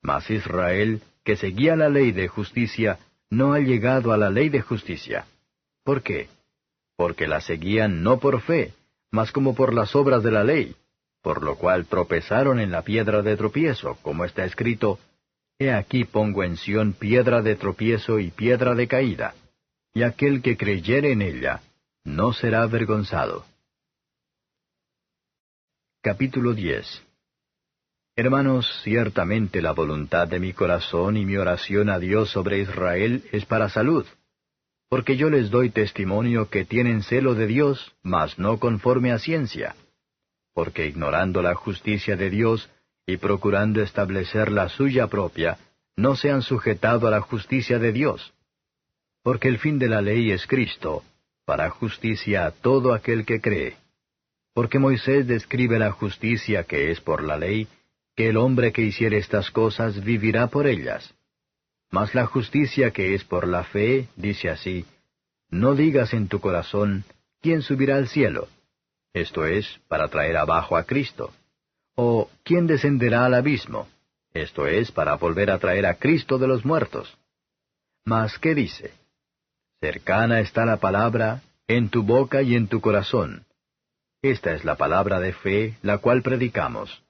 Mas Israel, que seguía la ley de justicia, no ha llegado a la ley de justicia. ¿Por qué? Porque la seguían no por fe, mas como por las obras de la ley, por lo cual tropezaron en la piedra de tropiezo, como está escrito, He aquí pongo en Sión piedra de tropiezo y piedra de caída, y aquel que creyere en ella no será avergonzado. Capítulo 10. Hermanos, ciertamente la voluntad de mi corazón y mi oración a Dios sobre Israel es para salud, porque yo les doy testimonio que tienen celo de Dios, mas no conforme a ciencia, porque ignorando la justicia de Dios y procurando establecer la suya propia, no se han sujetado a la justicia de Dios. Porque el fin de la ley es Cristo, para justicia a todo aquel que cree. Porque Moisés describe la justicia que es por la ley, que el hombre que hiciere estas cosas vivirá por ellas. Mas la justicia que es por la fe, dice así, no digas en tu corazón, ¿quién subirá al cielo? Esto es, para traer abajo a Cristo. ¿O quién descenderá al abismo? Esto es, para volver a traer a Cristo de los muertos. Mas, ¿qué dice? Cercana está la palabra, en tu boca y en tu corazón. Esta es la palabra de fe, la cual predicamos,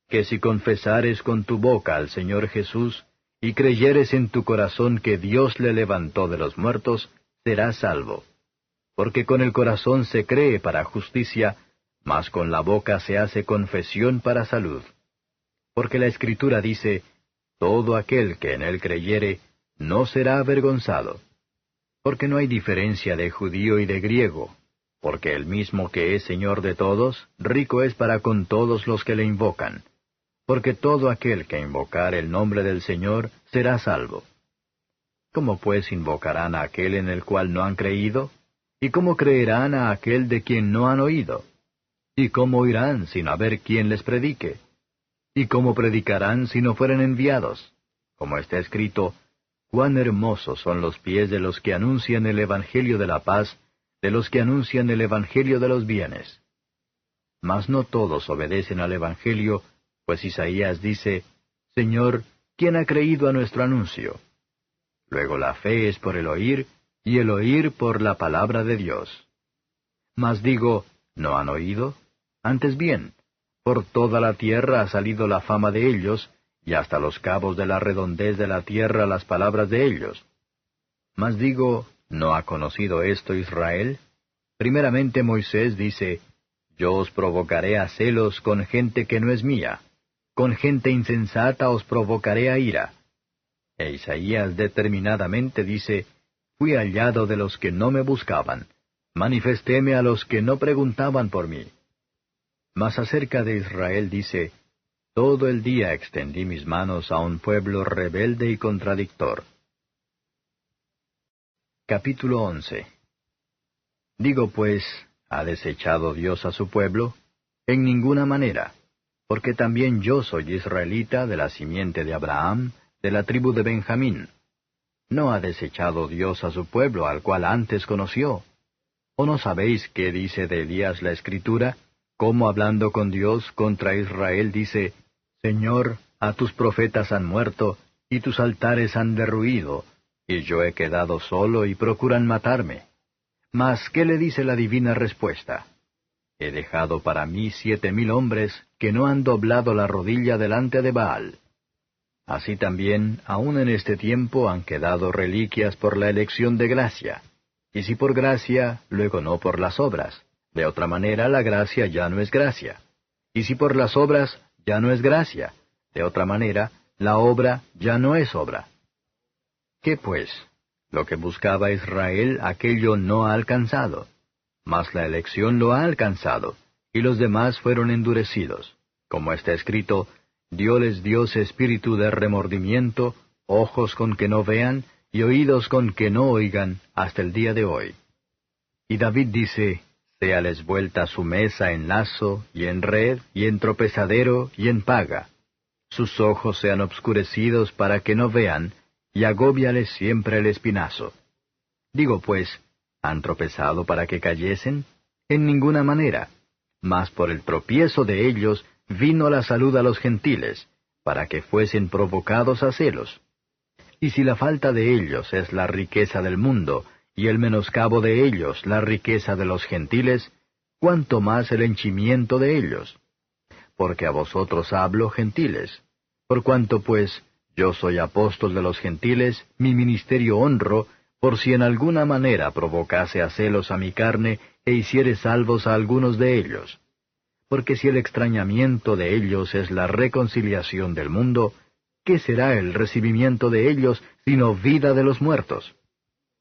que si confesares con tu boca al Señor Jesús, y creyeres en tu corazón que Dios le levantó de los muertos, serás salvo. Porque con el corazón se cree para justicia, mas con la boca se hace confesión para salud. Porque la Escritura dice, todo aquel que en él creyere, no será avergonzado. Porque no hay diferencia de judío y de griego, porque el mismo que es Señor de todos, rico es para con todos los que le invocan. Porque todo aquel que invocar el nombre del Señor será salvo. ¿Cómo pues invocarán a aquel en el cual no han creído? ¿Y cómo creerán a aquel de quien no han oído? ¿Y cómo oirán sin haber quien les predique? ¿Y cómo predicarán si no fueren enviados? Como está escrito, cuán hermosos son los pies de los que anuncian el Evangelio de la paz, de los que anuncian el Evangelio de los bienes. Mas no todos obedecen al Evangelio, pues Isaías dice, Señor, ¿quién ha creído a nuestro anuncio? Luego la fe es por el oír, y el oír por la palabra de Dios. Mas digo, ¿no han oído? Antes bien, por toda la tierra ha salido la fama de ellos, y hasta los cabos de la redondez de la tierra las palabras de ellos. Mas digo, ¿no ha conocido esto Israel? Primeramente Moisés dice, Yo os provocaré a celos con gente que no es mía, con gente insensata os provocaré a ira. E Isaías determinadamente dice, Fui hallado de los que no me buscaban, manifestéme a los que no preguntaban por mí. Mas acerca de Israel dice, Todo el día extendí mis manos a un pueblo rebelde y contradictor. Capítulo 11. Digo pues, ¿ha desechado Dios a su pueblo? En ninguna manera, porque también yo soy israelita de la simiente de Abraham, de la tribu de Benjamín. ¿No ha desechado Dios a su pueblo al cual antes conoció? ¿O no sabéis qué dice de Elías la Escritura? Cómo hablando con Dios contra Israel dice, Señor, a tus profetas han muerto, y tus altares han derruido, y yo he quedado solo y procuran matarme. Mas, ¿qué le dice la divina respuesta? He dejado para mí 7,000 hombres, que no han doblado la rodilla delante de Baal. Así también, aun en este tiempo han quedado reliquias por la elección de gracia. Y si por gracia, luego no por las obras. De otra manera, la gracia ya no es gracia. Y si por las obras, ya no es gracia. De otra manera, la obra ya no es obra. ¿Qué pues? Lo que buscaba Israel, aquello no ha alcanzado. Mas la elección lo ha alcanzado, y los demás fueron endurecidos. Como está escrito, dióles Dios espíritu de remordimiento, ojos con que no vean, y oídos con que no oigan, hasta el día de hoy. Y David dice, séales vuelta su mesa en lazo, y en red, y en tropezadero, y en paga. Sus ojos sean obscurecidos para que no vean, y agóbiales siempre el espinazo. Digo pues, ¿han tropezado para que cayesen? En ninguna manera. Mas por el tropiezo de ellos vino la salud a los gentiles, para que fuesen provocados a celos. Y si la falta de ellos es la riqueza del mundo, y el menoscabo de ellos la riqueza de los gentiles, ¿cuánto más el henchimiento de ellos? Porque a vosotros hablo, gentiles. Por cuanto pues yo soy apóstol de los gentiles, mi ministerio honro, por si en alguna manera provocase a celos a mi carne, e hiciere salvos a algunos de ellos. Porque si el extrañamiento de ellos es la reconciliación del mundo, ¿qué será el recibimiento de ellos, sino vida de los muertos?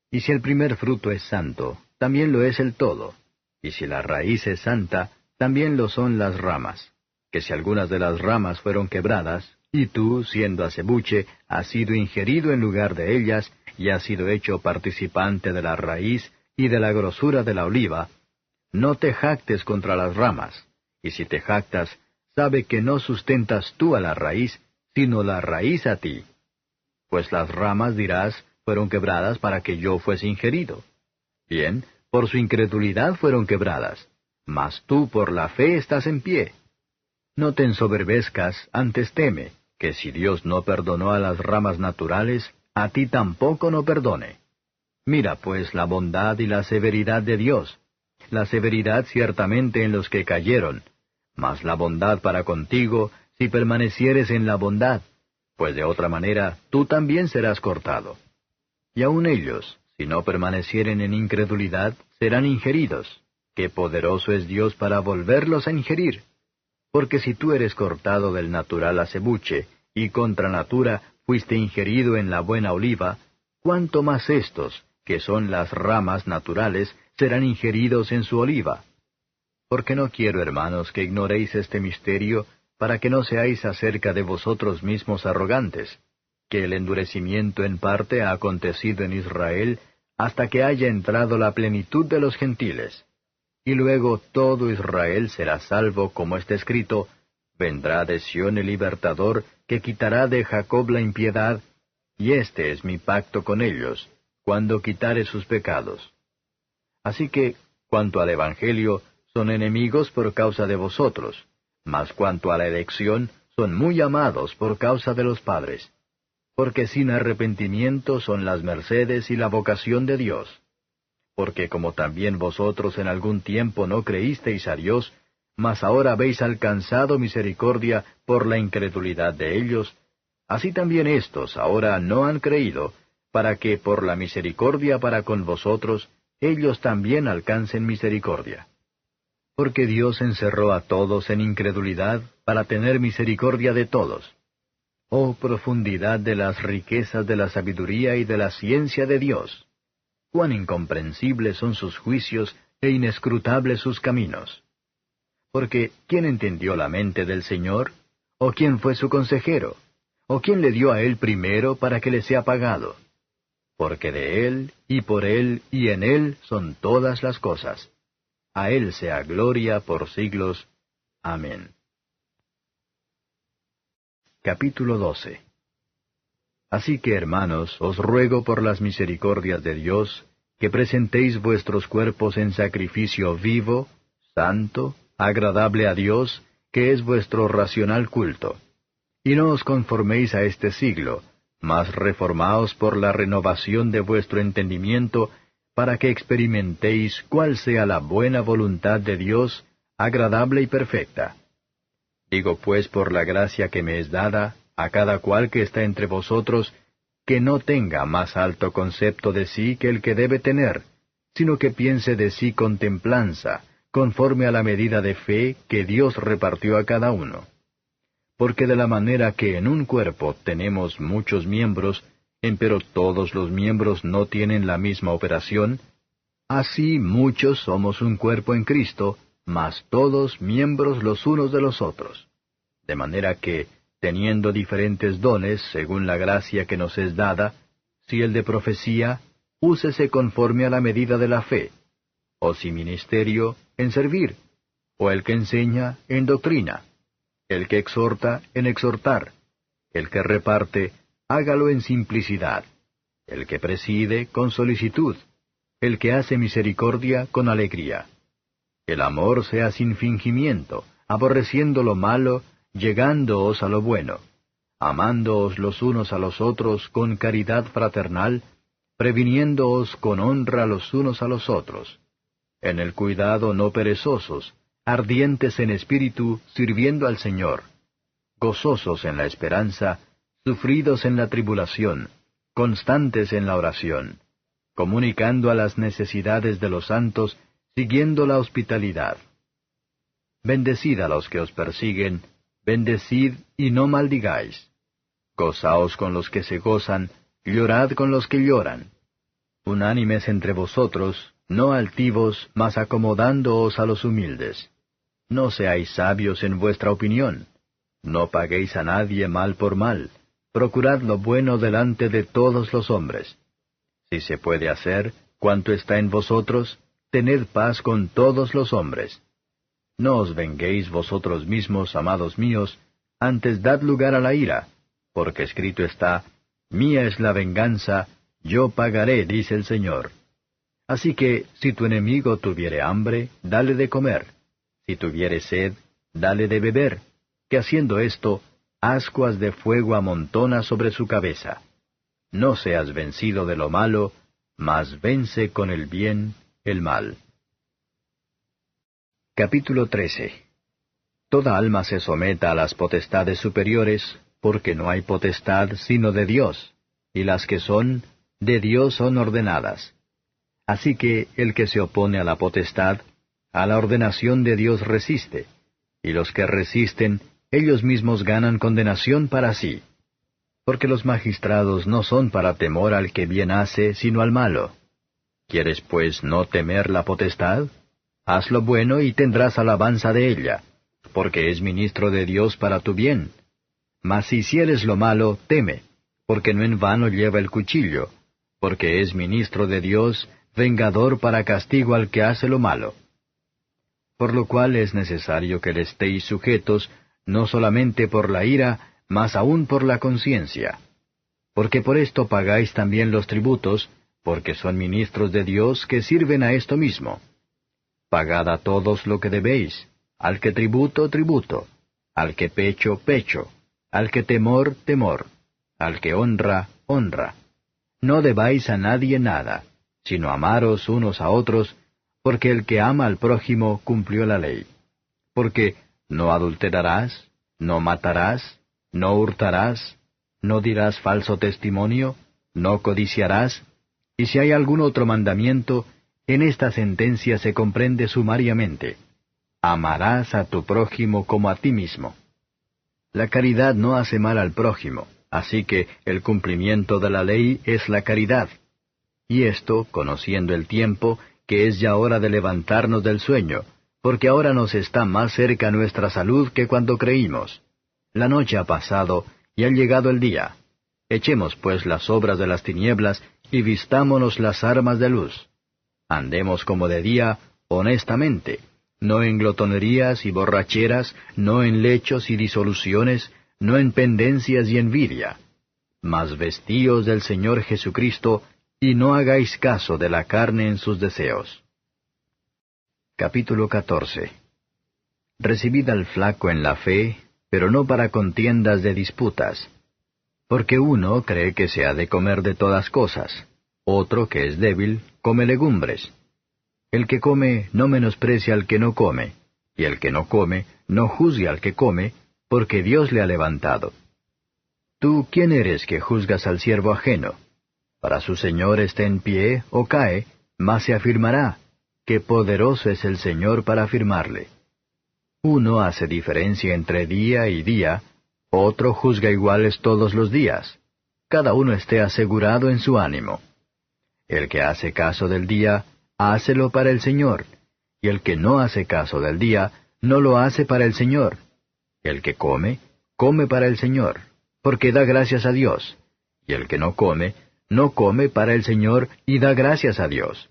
Y si el primer fruto es santo, también lo es el todo. Y si la raíz es santa, también lo son las ramas. Que si algunas de las ramas fueron quebradas, y tú, siendo acebuche, has sido ingerido en lugar de ellas, y has sido hecho participante de la raíz y de la grosura de la oliva, no te jactes contra las ramas. Y si te jactas, sabe que no sustentas tú a la raíz, sino la raíz a ti. Pues las ramas, dirás, fueron quebradas para que yo fuese ingerido. Bien, por su incredulidad fueron quebradas, mas tú por la fe estás en pie. No te ensoberbezcas, antes teme, que si Dios no perdonó a las ramas naturales, a ti tampoco no perdone. Mira pues la bondad y la severidad de Dios. La severidad ciertamente en los que cayeron, mas la bondad para contigo, si permanecieres en la bondad, pues de otra manera tú también serás cortado. Y aun ellos, si no permanecieren en incredulidad, serán ingeridos. ¡Qué poderoso es Dios para volverlos a ingerir! Porque si tú eres cortado del natural acebuche, y contra natura fuiste ingerido en la buena oliva, ¿cuánto más estos, que son las ramas naturales, serán ingeridos en su oliva? Porque no quiero, hermanos, que ignoréis este misterio, para que no seáis acerca de vosotros mismos arrogantes, que el endurecimiento en parte ha acontecido en Israel, hasta que haya entrado la plenitud de los gentiles. Y luego todo Israel será salvo, como está escrito, vendrá de Sión el libertador, que quitará de Jacob la impiedad, y este es mi pacto con ellos, cuando quitare sus pecados. Así que, cuanto al Evangelio, son enemigos por causa de vosotros, mas cuanto a la elección, son muy amados por causa de los padres. Porque sin arrepentimiento son las mercedes y la vocación de Dios. Porque como también vosotros en algún tiempo no creísteis a Dios, mas ahora habéis alcanzado misericordia por la incredulidad de ellos, así también éstos ahora no han creído, para que por la misericordia para con vosotros, ellos también alcancen misericordia. Porque Dios encerró a todos en incredulidad, para tener misericordia de todos. Oh profundidad de las riquezas de la sabiduría y de la ciencia de Dios. Cuán incomprensibles son sus juicios e inescrutables sus caminos. Porque, ¿quién entendió la mente del Señor? ¿O quién fue su consejero? ¿O quién le dio a él primero para que le sea pagado? Porque de él, y por él, y en él son todas las cosas. A él sea gloria por siglos. Amén. Capítulo 12. Así que, hermanos, os ruego por las misericordias de Dios, que presentéis vuestros cuerpos en sacrificio vivo, santo, agradable a Dios, que es vuestro racional culto. Y no os conforméis a este siglo, mas reformaos por la renovación de vuestro entendimiento, para que experimentéis cuál sea la buena voluntad de Dios, agradable y perfecta. Digo pues por la gracia que me es dada, a cada cual que está entre vosotros, que no tenga más alto concepto de sí que el que debe tener, sino que piense de sí con templanza, conforme a la medida de fe que Dios repartió a cada uno. Porque de la manera que en un cuerpo tenemos muchos miembros, empero todos los miembros no tienen la misma operación, así muchos somos un cuerpo en Cristo, mas todos miembros los unos de los otros. De manera que, teniendo diferentes dones según la gracia que nos es dada, si el de profecía, úsese conforme a la medida de la fe, o si ministerio, en servir, o el que enseña, en doctrina, el que exhorta, en exhortar, el que reparte, hágalo en simplicidad, el que preside, con solicitud, el que hace misericordia, con alegría. El amor sea sin fingimiento, aborreciendo lo malo, llegándoos a lo bueno, amándoos los unos a los otros con caridad fraternal, previniéndoos con honra los unos a los otros. En el cuidado no perezosos, ardientes en espíritu, sirviendo al Señor, gozosos en la esperanza, sufridos en la tribulación, constantes en la oración, comunicando a las necesidades de los santos, siguiendo la hospitalidad. Bendecid a los que os persiguen, bendecid y no maldigáis. Gozaos con los que se gozan, llorad con los que lloran. Unánimes entre vosotros, no altivos, mas acomodándoos a los humildes. No seáis sabios en vuestra opinión. No paguéis a nadie mal por mal. Procurad lo bueno delante de todos los hombres. Si se puede hacer, cuanto está en vosotros, tened paz con todos los hombres. No os venguéis vosotros mismos, amados míos, antes dad lugar a la ira, porque escrito está, Mía es la venganza, yo pagaré, dice el Señor. Así que, si tu enemigo tuviere hambre, dale de comer. Si tuviere sed, dale de beber, que haciendo esto, ascuas de fuego amontona sobre su cabeza. No seas vencido de lo malo, mas vence con el bien el mal. Capítulo 13. Toda alma se someta a las potestades superiores, porque no hay potestad sino de Dios, y las que son, de Dios son ordenadas. Así que el que se opone a la potestad, a la ordenación de Dios resiste, y los que resisten, ellos mismos ganan condenación para sí. Porque los magistrados no son para temor al que bien hace, sino al malo. ¿Quieres pues no temer la potestad? Haz lo bueno y tendrás alabanza de ella, porque es ministro de Dios para tu bien. Mas si hicieres lo malo, teme, porque no en vano lleva el cuchillo, porque es ministro de Dios, vengador para castigo al que hace lo malo. Por lo cual es necesario que le estéis sujetos, no solamente por la ira, mas aún por la conciencia. Porque por esto pagáis también los tributos, porque son ministros de Dios que sirven a esto mismo. Pagad a todos lo que debéis, al que tributo, tributo, al que pecho, pecho, al que temor, temor, al que honra, honra. No debáis a nadie nada, sino amaros unos a otros, porque el que ama al prójimo cumplió la ley. Porque no adulterarás, no matarás, no hurtarás, no dirás falso testimonio, no codiciarás, y si hay algún otro mandamiento, en esta sentencia se comprende sumariamente: amarás a tu prójimo como a ti mismo. La caridad no hace mal al prójimo, así que el cumplimiento de la ley es la caridad. Y esto, conociendo el tiempo, que es ya hora de levantarnos del sueño, porque ahora nos está más cerca nuestra salud que cuando creímos. La noche ha pasado, y ha llegado el día. Echemos pues las obras de las tinieblas, y vistámonos las armas de luz. Andemos como de día, honestamente, no en glotonerías y borracheras, no en lechos y disoluciones, no en pendencias y envidia. Mas vestíos del Señor Jesucristo, y no hagáis caso de la carne en sus deseos. Capítulo 14. Recibid al flaco en la fe, pero no para contiendas de disputas. Porque uno cree que se ha de comer de todas cosas, otro que es débil, come legumbres. El que come no menosprecia al que no come, y el que no come no juzgue al que come, porque Dios le ha levantado. ¿Tú quién eres que juzgas al siervo ajeno? Para su Señor esté en pie o cae, mas se afirmará, que poderoso es el Señor para afirmarle. Uno hace diferencia entre día y día, otro juzga iguales todos los días. Cada uno esté asegurado en su ánimo. El que hace caso del día, hácelo para el Señor, y el que no hace caso del día, no lo hace para el Señor. El que come, come para el Señor, porque da gracias a Dios, y el que no come para el Señor y da gracias a Dios.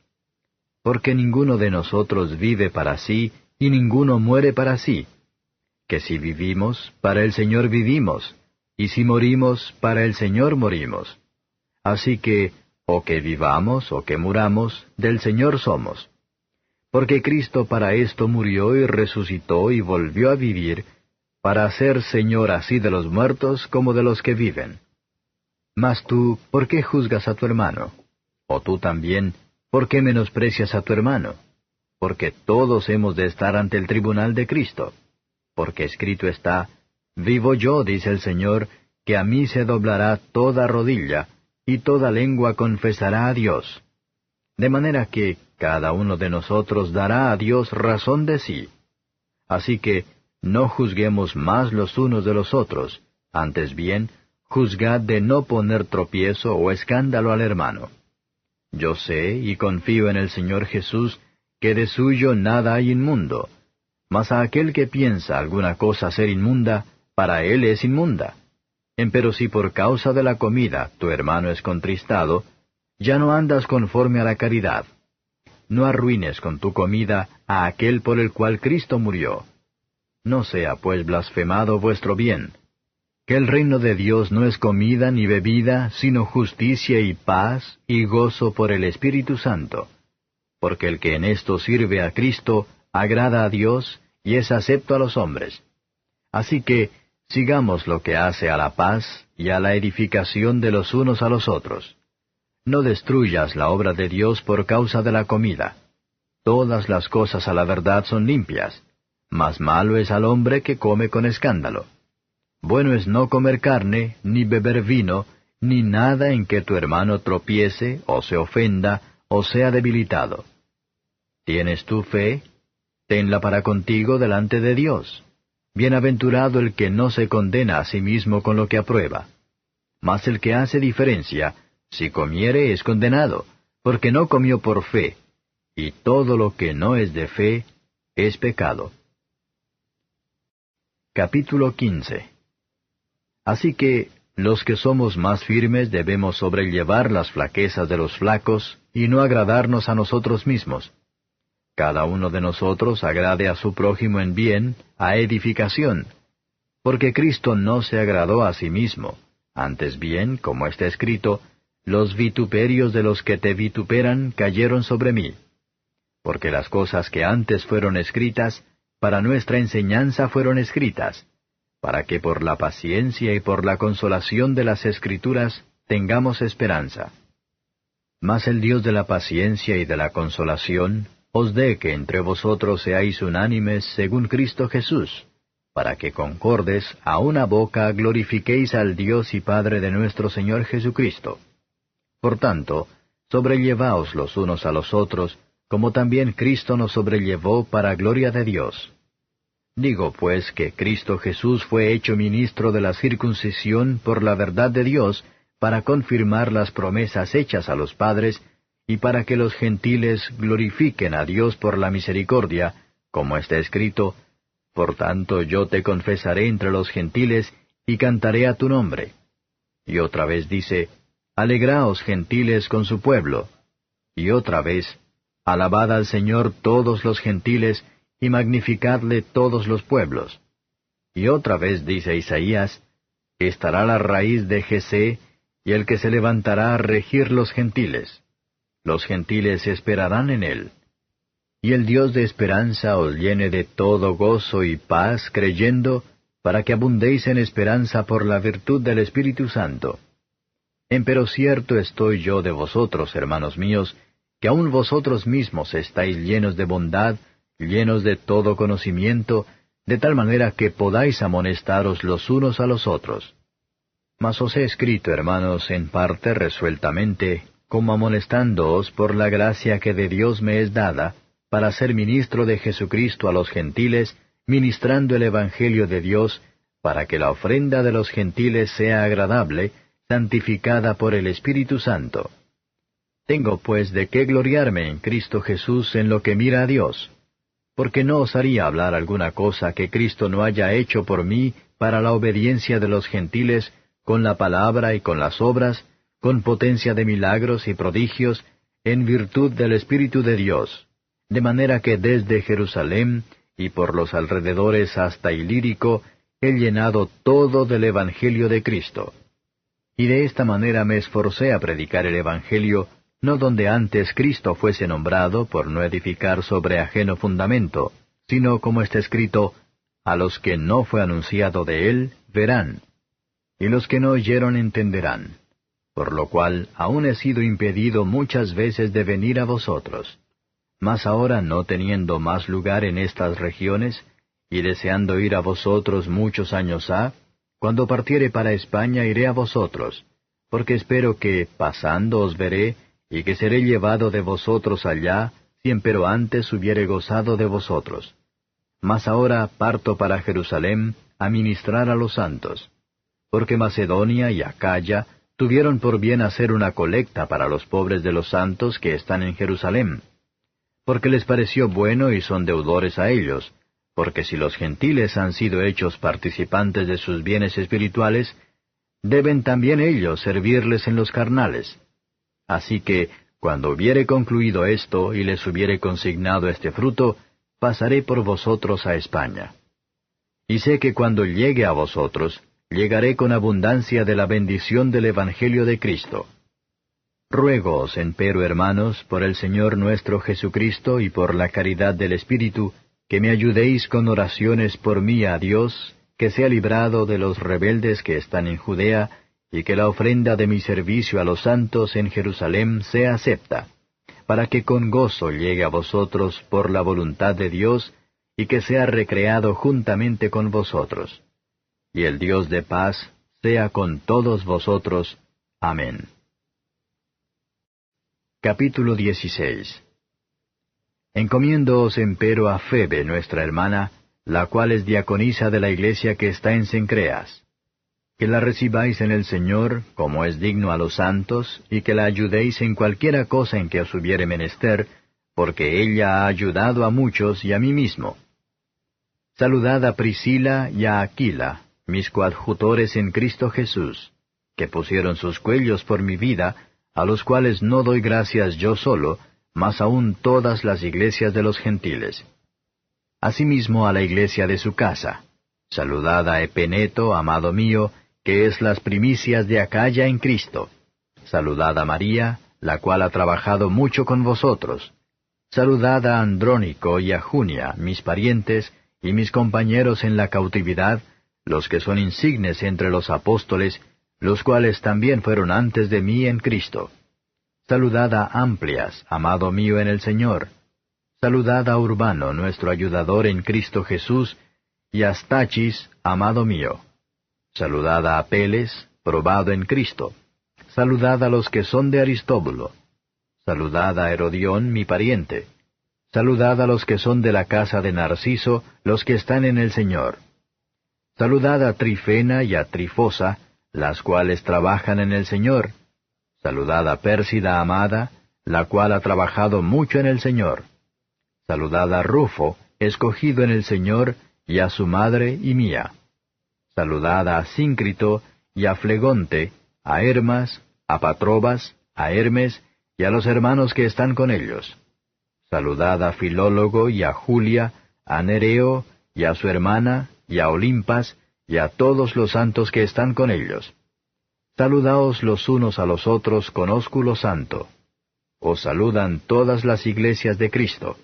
Porque ninguno de nosotros vive para sí, y ninguno muere para sí. Que si vivimos, para el Señor vivimos, y si morimos, para el Señor morimos. Así que, o que vivamos o que muramos, del Señor somos. Porque Cristo para esto murió y resucitó y volvió a vivir, para ser Señor así de los muertos como de los que viven. Mas tú, ¿por qué juzgas a tu hermano? O tú también, ¿por qué menosprecias a tu hermano? Porque todos hemos de estar ante el tribunal de Cristo. Porque escrito está, vivo yo, dice el Señor, que a mí se doblará toda rodilla, y toda lengua confesará a Dios. De manera que cada uno de nosotros dará a Dios razón de sí. Así que no juzguemos más los unos de los otros, antes bien, juzgad de no poner tropiezo o escándalo al hermano. Yo sé y confío en el Señor Jesús, que de suyo nada hay inmundo, mas a aquel que piensa alguna cosa ser inmunda, para él es inmunda. Empero si por causa de la comida tu hermano es contristado, ya no andas conforme a la caridad. No arruines con tu comida a aquel por el cual Cristo murió. No sea pues blasfemado vuestro bien. Que el reino de Dios no es comida ni bebida, sino justicia y paz y gozo por el Espíritu Santo. Porque el que en esto sirve a Cristo, agrada a Dios y es acepto a los hombres. Así que, sigamos lo que hace a la paz y a la edificación de los unos a los otros. No destruyas la obra de Dios por causa de la comida. Todas las cosas a la verdad son limpias, mas malo es al hombre que come con escándalo. Bueno es no comer carne, ni beber vino, ni nada en que tu hermano tropiece, o se ofenda, o sea debilitado. ¿Tienes tú fe? Tenla para contigo delante de Dios. Bienaventurado el que no se condena a sí mismo con lo que aprueba. Mas el que hace diferencia, si comiere es condenado, porque no comió por fe, y todo lo que no es de fe es pecado. Capítulo 15. Así que, los que somos más firmes debemos sobrellevar las flaquezas de los flacos, y no agradarnos a nosotros mismos. Cada uno de nosotros agrade a su prójimo en bien, a edificación. Porque Cristo no se agradó a sí mismo, antes bien, como está escrito, los vituperios de los que te vituperan cayeron sobre mí. Porque las cosas que antes fueron escritas, para nuestra enseñanza fueron escritas, para que por la paciencia y por la consolación de las Escrituras tengamos esperanza. Mas el Dios de la paciencia y de la consolación os dé que entre vosotros seáis unánimes según Cristo Jesús, para que concordes a una boca glorifiquéis al Dios y Padre de nuestro Señor Jesucristo. Por tanto, sobrellevaos los unos a los otros, como también Cristo nos sobrellevó para gloria de Dios. Digo pues que Cristo Jesús fue hecho ministro de la circuncisión por la verdad de Dios, para confirmar las promesas hechas a los padres, y para que los gentiles glorifiquen a Dios por la misericordia, como está escrito, por tanto yo te confesaré entre los gentiles, y cantaré a tu nombre. Y otra vez dice, alegraos gentiles con su pueblo. Y otra vez, alabad al Señor todos los gentiles, y magnificadle todos los pueblos. Y otra vez dice Isaías, estará la raíz de Jesé, y el que se levantará a regir los gentiles. Los gentiles esperarán en él. Y el Dios de esperanza os llene de todo gozo y paz creyendo, para que abundéis en esperanza por la virtud del Espíritu Santo. Empero cierto estoy yo de vosotros, hermanos míos, que aun vosotros mismos estáis llenos de bondad, llenos de todo conocimiento, de tal manera que podáis amonestaros los unos a los otros. Mas os he escrito, hermanos, en parte resueltamente, como amonestándoos por la gracia que de Dios me es dada, para ser ministro de Jesucristo a los gentiles, ministrando el Evangelio de Dios, para que la ofrenda de los gentiles sea agradable, santificada por el Espíritu Santo. Tengo pues de qué gloriarme en Cristo Jesús en lo que mira a Dios, porque no osaría hablar alguna cosa que Cristo no haya hecho por mí para la obediencia de los gentiles, con la palabra y con las obras, con potencia de milagros y prodigios, en virtud del Espíritu de Dios, de manera que desde Jerusalén y por los alrededores hasta Ilírico he llenado todo del Evangelio de Cristo. Y de esta manera me esforcé a predicar el Evangelio, no donde antes Cristo fuese nombrado, por no edificar sobre ajeno fundamento, sino como está escrito, a los que no fue anunciado de él, verán, y los que no oyeron entenderán, por lo cual aún he sido impedido muchas veces de venir a vosotros. Mas ahora, no teniendo más lugar en estas regiones, y deseando ir a vosotros muchos años ha, cuando partiere para España iré a vosotros, porque espero que, pasando os veré, y que seré llevado de vosotros allá, si empero antes hubiere gozado de vosotros. Mas ahora parto para Jerusalén a ministrar a los santos, porque Macedonia y Acaya tuvieron por bien hacer una colecta para los pobres de los santos que están en Jerusalén, porque les pareció bueno y son deudores a ellos, porque si los gentiles han sido hechos participantes de sus bienes espirituales, deben también ellos servirles en los carnales. Así que, cuando hubiere concluido esto y les hubiere consignado este fruto, pasaré por vosotros a España. Y sé que cuando llegue a vosotros, llegaré con abundancia de la bendición del Evangelio de Cristo. Ruégoos, empero, hermanos, por el Señor nuestro Jesucristo y por la caridad del Espíritu, que me ayudéis con oraciones por mí a Dios, que sea librado de los rebeldes que están en Judea, y que la ofrenda de mi servicio a los santos en Jerusalén sea acepta, para que con gozo llegue a vosotros por la voluntad de Dios, y que sea recreado juntamente con vosotros. Y el Dios de paz sea con todos vosotros. Amén. Capítulo 16. Encomiéndoos empero a Febe nuestra hermana, la cual es diaconisa de la iglesia que está en Cencreas, que la recibáis en el Señor, como es digno a los santos, y que la ayudéis en cualquiera cosa en que os hubiere menester, porque ella ha ayudado a muchos y a mí mismo. Saludad a Priscila y a Aquila, mis coadjutores en Cristo Jesús, que pusieron sus cuellos por mi vida, a los cuales no doy gracias yo solo, mas aún todas las iglesias de los gentiles. Asimismo a la iglesia de su casa. Saludad a Epeneto, amado mío, que es las primicias de Acaya en Cristo. Saludad a María, la cual ha trabajado mucho con vosotros. Saludad a Andrónico y a Junia, mis parientes, y mis compañeros en la cautividad, los que son insignes entre los apóstoles, los cuales también fueron antes de mí en Cristo. Saludad a Amplias, amado mío en el Señor. Saludad a Urbano, nuestro ayudador en Cristo Jesús, y a Stachis, amado mío. Saludad a Apeles, probado en Cristo. Saludad a los que son de Aristóbulo. Saludad a Herodión, mi pariente. Saludad a los que son de la casa de Narciso, los que están en el Señor. Saludad a Trifena y a Trifosa, las cuales trabajan en el Señor. Saludad a Pérsida amada, la cual ha trabajado mucho en el Señor. Saludad a Rufo, escogido en el Señor, y a su madre y mía. Saludad a Síncrito y a Flegonte, a Hermas, a Patrobas, a Hermes, y a los hermanos que están con ellos. Saludad a Filólogo y a Julia, a Nereo, y a su hermana, y a Olimpas, y a todos los santos que están con ellos. Saludaos los unos a los otros con ósculo santo. Os saludan todas las iglesias de Cristo.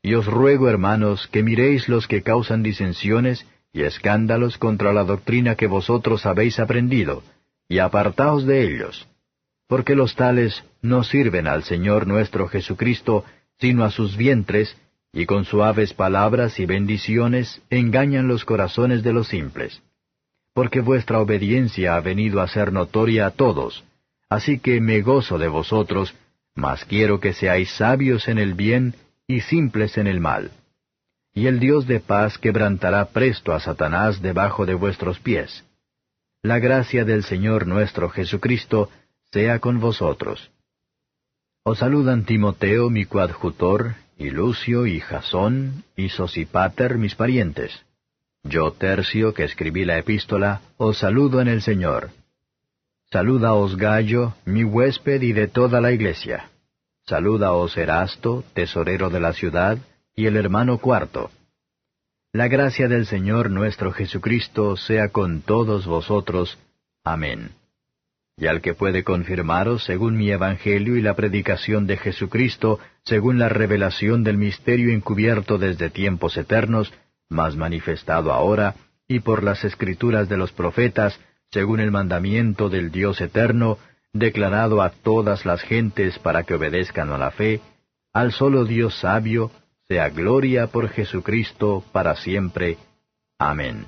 Y os ruego, hermanos, que miréis los que causan disensiones y escándalos contra la doctrina que vosotros habéis aprendido, y apartaos de ellos, porque los tales no sirven al Señor nuestro Jesucristo, sino a sus vientres, y con suaves palabras y bendiciones engañan los corazones de los simples. Porque vuestra obediencia ha venido a ser notoria a todos, así que me gozo de vosotros, mas quiero que seáis sabios en el bien y simples en el mal. Y el Dios de paz quebrantará presto a Satanás debajo de vuestros pies. La gracia del Señor nuestro Jesucristo sea con vosotros. Os saludan Timoteo, mi coadjutor, y Lucio, y Jasón, y Sosipáter, mis parientes. Yo, Tercio, que escribí la epístola, os saludo en el Señor. Salúdaos Gayo, mi huésped y de toda la iglesia. Salúdaos Erasto, tesorero de la ciudad, y el hermano Cuarto. La gracia del Señor nuestro Jesucristo sea con todos vosotros. Amén. Y al que puede confirmaros según mi evangelio y la predicación de Jesucristo, según la revelación del misterio encubierto desde tiempos eternos, mas manifestado ahora, y por las escrituras de los profetas, según el mandamiento del Dios eterno, declarado a todas las gentes para que obedezcan a la fe, al solo Dios sabio, sea gloria por Jesucristo para siempre. Amén.